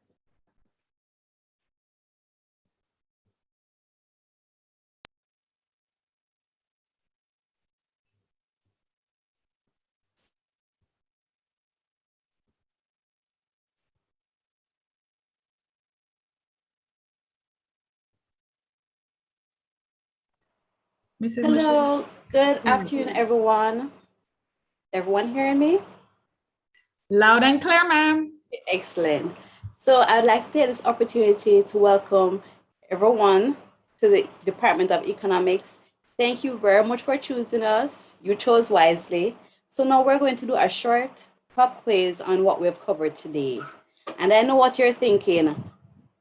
Mrs. Hello, good afternoon, everyone. Everyone hearing me? Loud and clear, ma'am. Excellent. So I'd like to take this opportunity to welcome everyone to the Department of Economics. Thank you very much for choosing us. You chose wisely. So now we're going to do a short pop quiz on what we've covered today. And I know what you're thinking.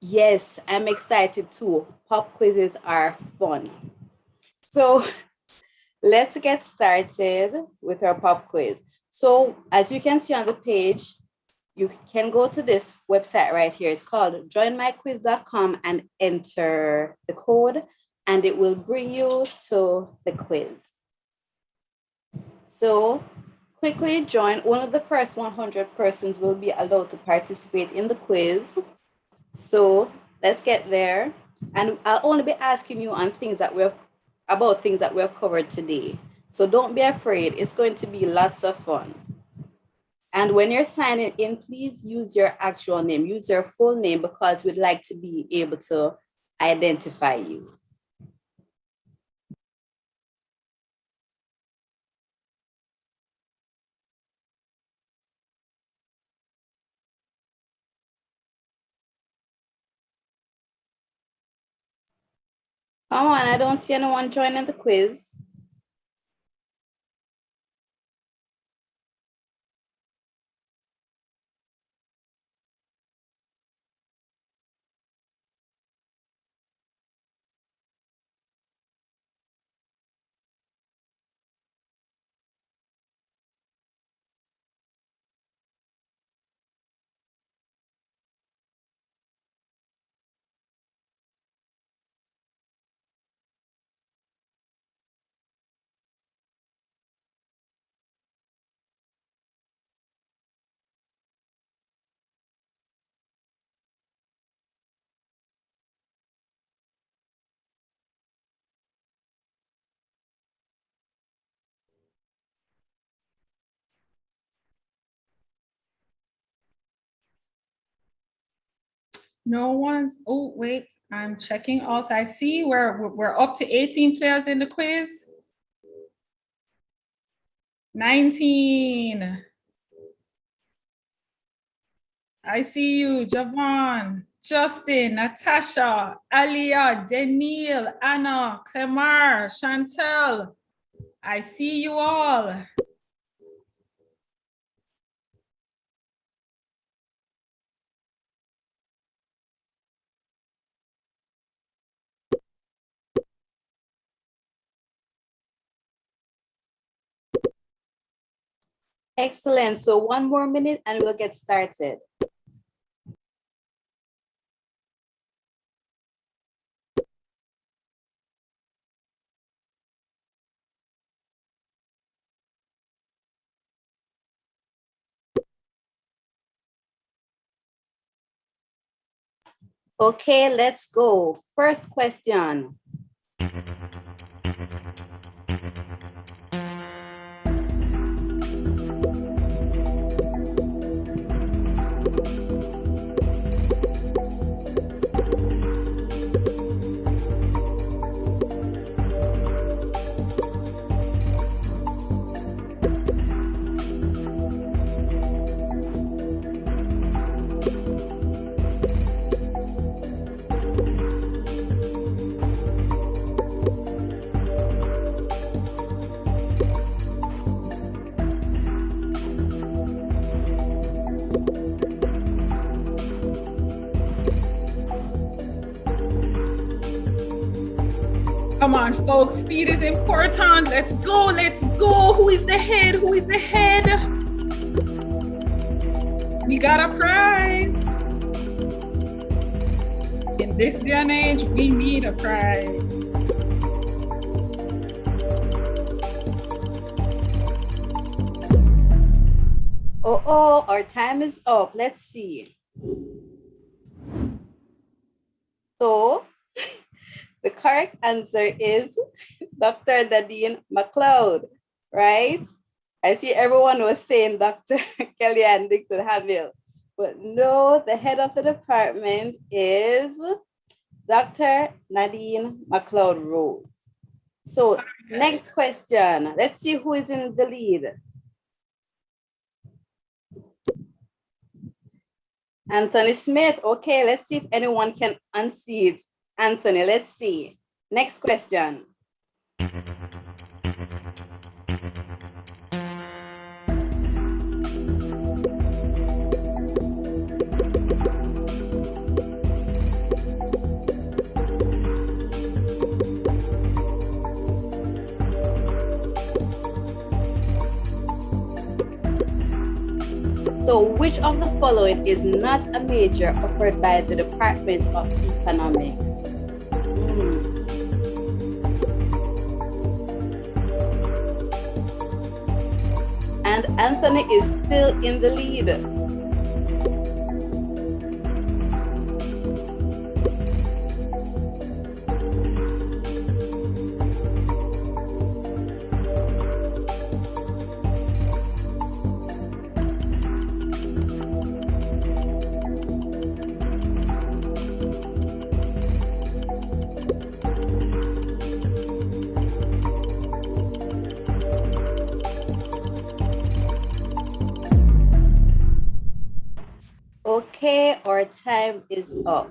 Yes, I'm excited too. Pop quizzes are fun. So let's get started with our pop quiz. So as you can see on the page, you can go to this website right here. It's called joinmyquiz.com and enter the code, and it will bring you to the quiz. So quickly join. One of the first 100 persons will be allowed to participate in the quiz. So let's get there. And I'll only be asking you on things that about things that we've covered today. So don't be afraid. It's going to be lots of fun. And when you're signing in, please use your actual name, use your full name, because we'd like to be able to identify you. Come on, I don't see anyone joining the quiz. No one's, oh, wait, I'm checking also. I see we're up to 18 players in the quiz. 19. I see you, Javon, Justin, Natasha, Alia, Daniel, Anna, Clemar, Chantel. I see you all. Excellent. So one more minute and we'll get started. Okay, let's go. First question. Come on, folks, speed is important. Let's go, let's go. Who is the head? Who is the head? We got a prize. In this day and age, we need a prize. Oh, our time is up. Let's see. So the correct answer is Dr. Nadine McLeod, right? I see everyone was saying Dr. Kellyanne Dixon Hamill, but no, the head of the department is Dr. Nadine McLeod Rose. So next question, let's see who is in the lead. Anthony Smith. Okay, let's see if anyone can unseat Anthony. Let's see. Next question. So which of the following is not a major offered by the Department of Economics? And Anthony is still in the lead. Okay, our time is up.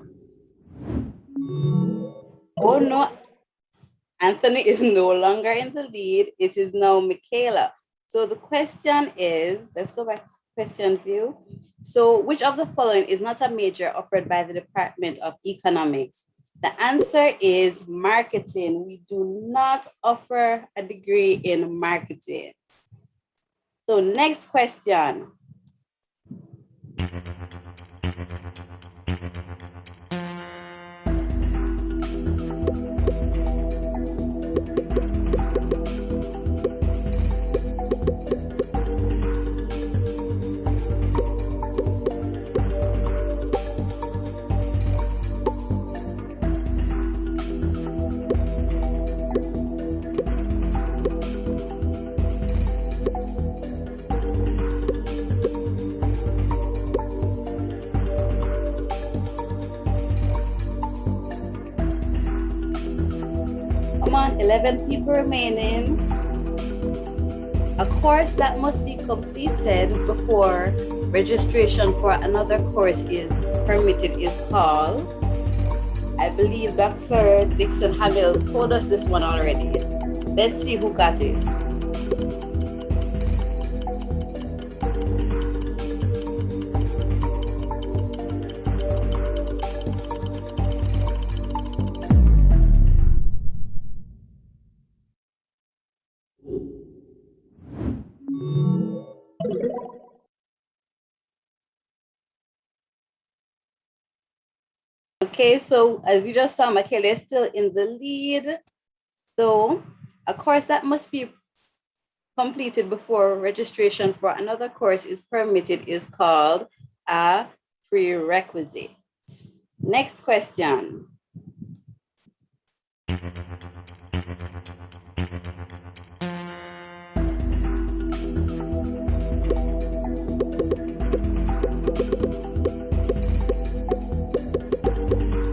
Oh no, Anthony is no longer in the lead. It is now Michaela. So the question is, let's go back to question view. So which of the following is not a major offered by the Department of Economics? The answer is marketing. We do not offer a degree in marketing. So next question. Come on, 11 people remaining. A course that must be completed before registration for another course is permitted is called, I believe Dr. Dixon Hamill told us this one already. Let's see who got it. Okay, so as we just saw, Michaela is still in the lead. So a course that must be completed before registration for another course is permitted is called a prerequisite. Next question.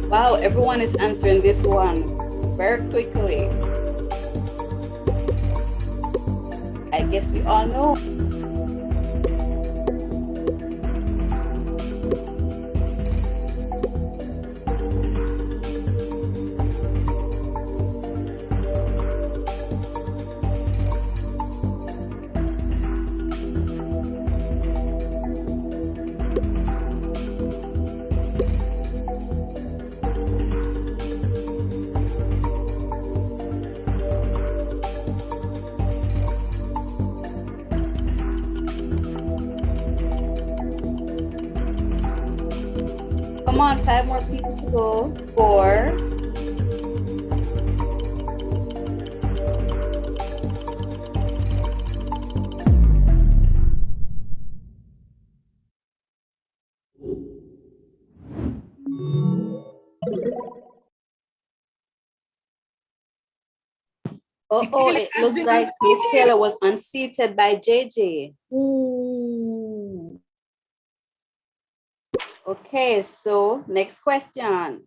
Wow, everyone is answering this one very quickly. I guess we all know. Come on, 5 more people to go. 4. Oh, it looks like Michaela was unseated by JJ. Ooh. Okay, so next question.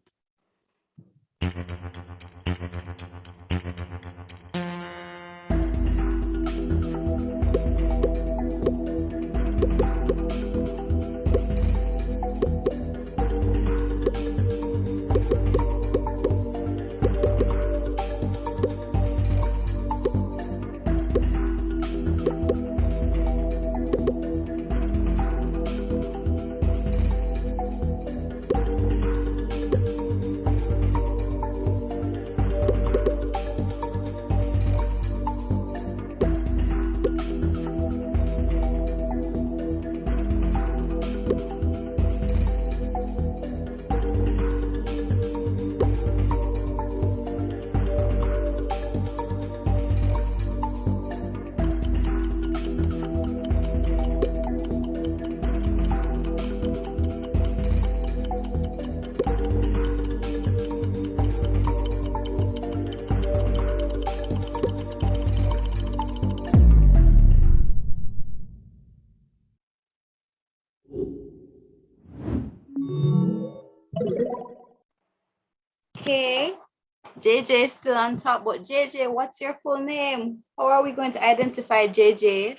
JJ is still on top, but JJ, what's your full name? How are we going to identify JJ?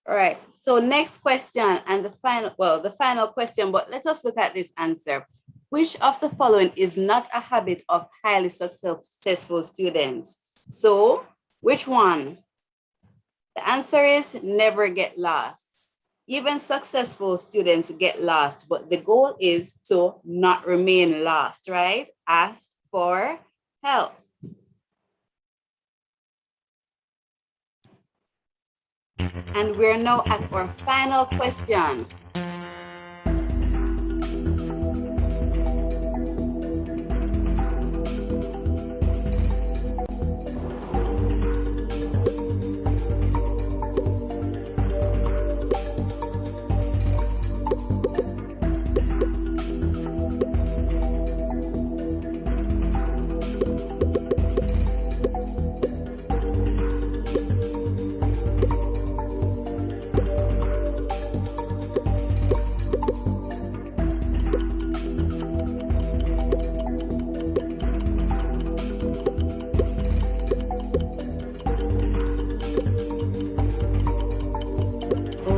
All right, so next question and the final question, but let us look at this answer. Which of the following is not a habit of highly successful students? So, which one? The answer is never get lost. Even successful students get lost, but the goal is to not remain lost, right? Ask for help. And we're now at our final question.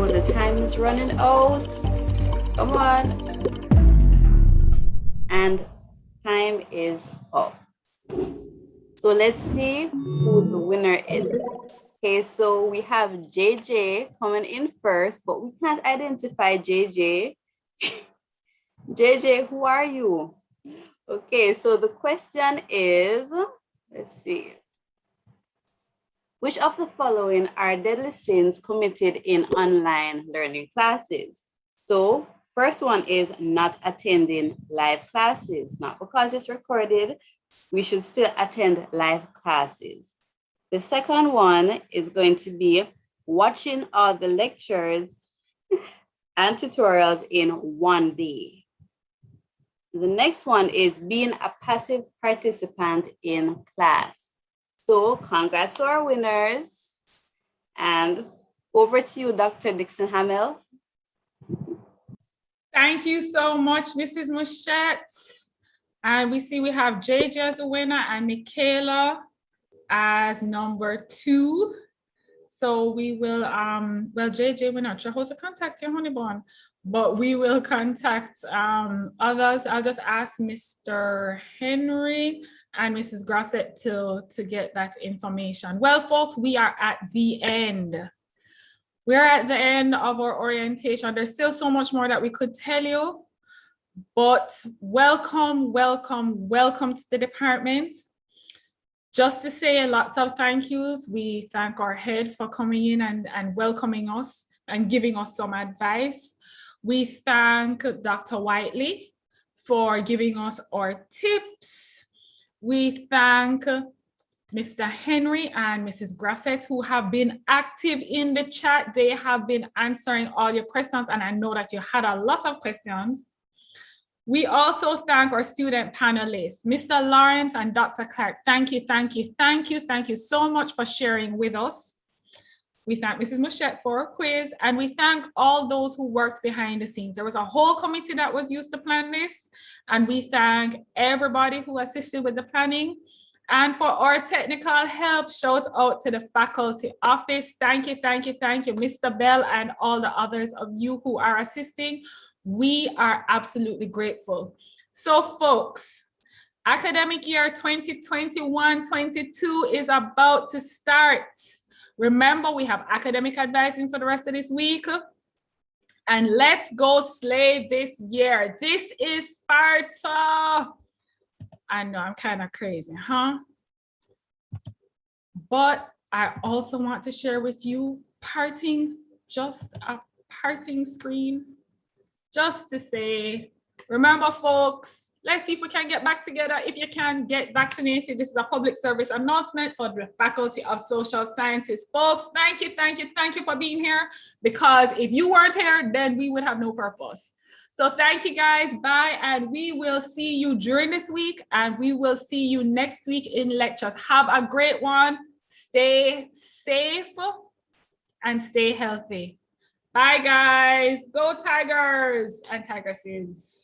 The time is running out. Come on. And time is up. So let's see who the winner is. Okay, so we have JJ coming in first, but we can't identify JJ. JJ, who are you? Okay, so the question is, let's see. Which of the following are deadly sins committed in online learning classes? So first one is not attending live classes. Not because it's recorded, we should still attend live classes. The second one is going to be watching all the lectures and tutorials in one day. The next one is being a passive participant in class. So congrats to our winners. And over to you, Dr. Dixon Hamel. Thank you so much, Mrs. Mouchette. And we see we have JJ as the winner and Michaela as number 2. So we will, well, JJ, we're not sure how to contact you, honey bun, but we will contact others. I'll just ask Mr. Henry and Mrs. Grosset to get that information. Well, folks, we are at the end. We're at the end of our orientation. There's still so much more that we could tell you, but welcome, welcome, welcome to the department. Just to say lots of thank yous. We thank our head for coming in and welcoming us and giving us some advice. We thank Dr. Whiteley for giving us our tips. We thank Mr. Henry and Mrs. Grasset, who have been active in the chat. They have been answering all your questions, and I know that you had a lot of questions. We also thank our student panelists, Mr. Lawrence and Dr. Clark. Thank you, thank you, thank you, thank you so much for sharing with us. We thank Mrs. Mouchette for her quiz, and we thank all those who worked behind the scenes. There was a whole committee that was used to plan this, and we thank everybody who assisted with the planning. And for our technical help, shout out to the faculty office. Thank you, thank you, thank you, Mr. Bell and all the others of you who are assisting. We are absolutely grateful. So folks, academic year 2021-22 is about to start. Remember, we have academic advising for the rest of this week. And let's go slay this year. This is Sparta. I know I'm kind of crazy, huh? But I also want to share with you just a parting screen, just to say, remember folks, let's see if we can get back together. If you can, get vaccinated. This is a public service announcement for the Faculty of Social Sciences. Folks, thank you, thank you, thank you for being here, because if you weren't here, then we would have no purpose. So thank you guys, bye, and we will see you during this week, and we will see you next week in lectures. Have a great one, stay safe, and stay healthy. Bye guys, go Tigers and Tigresses.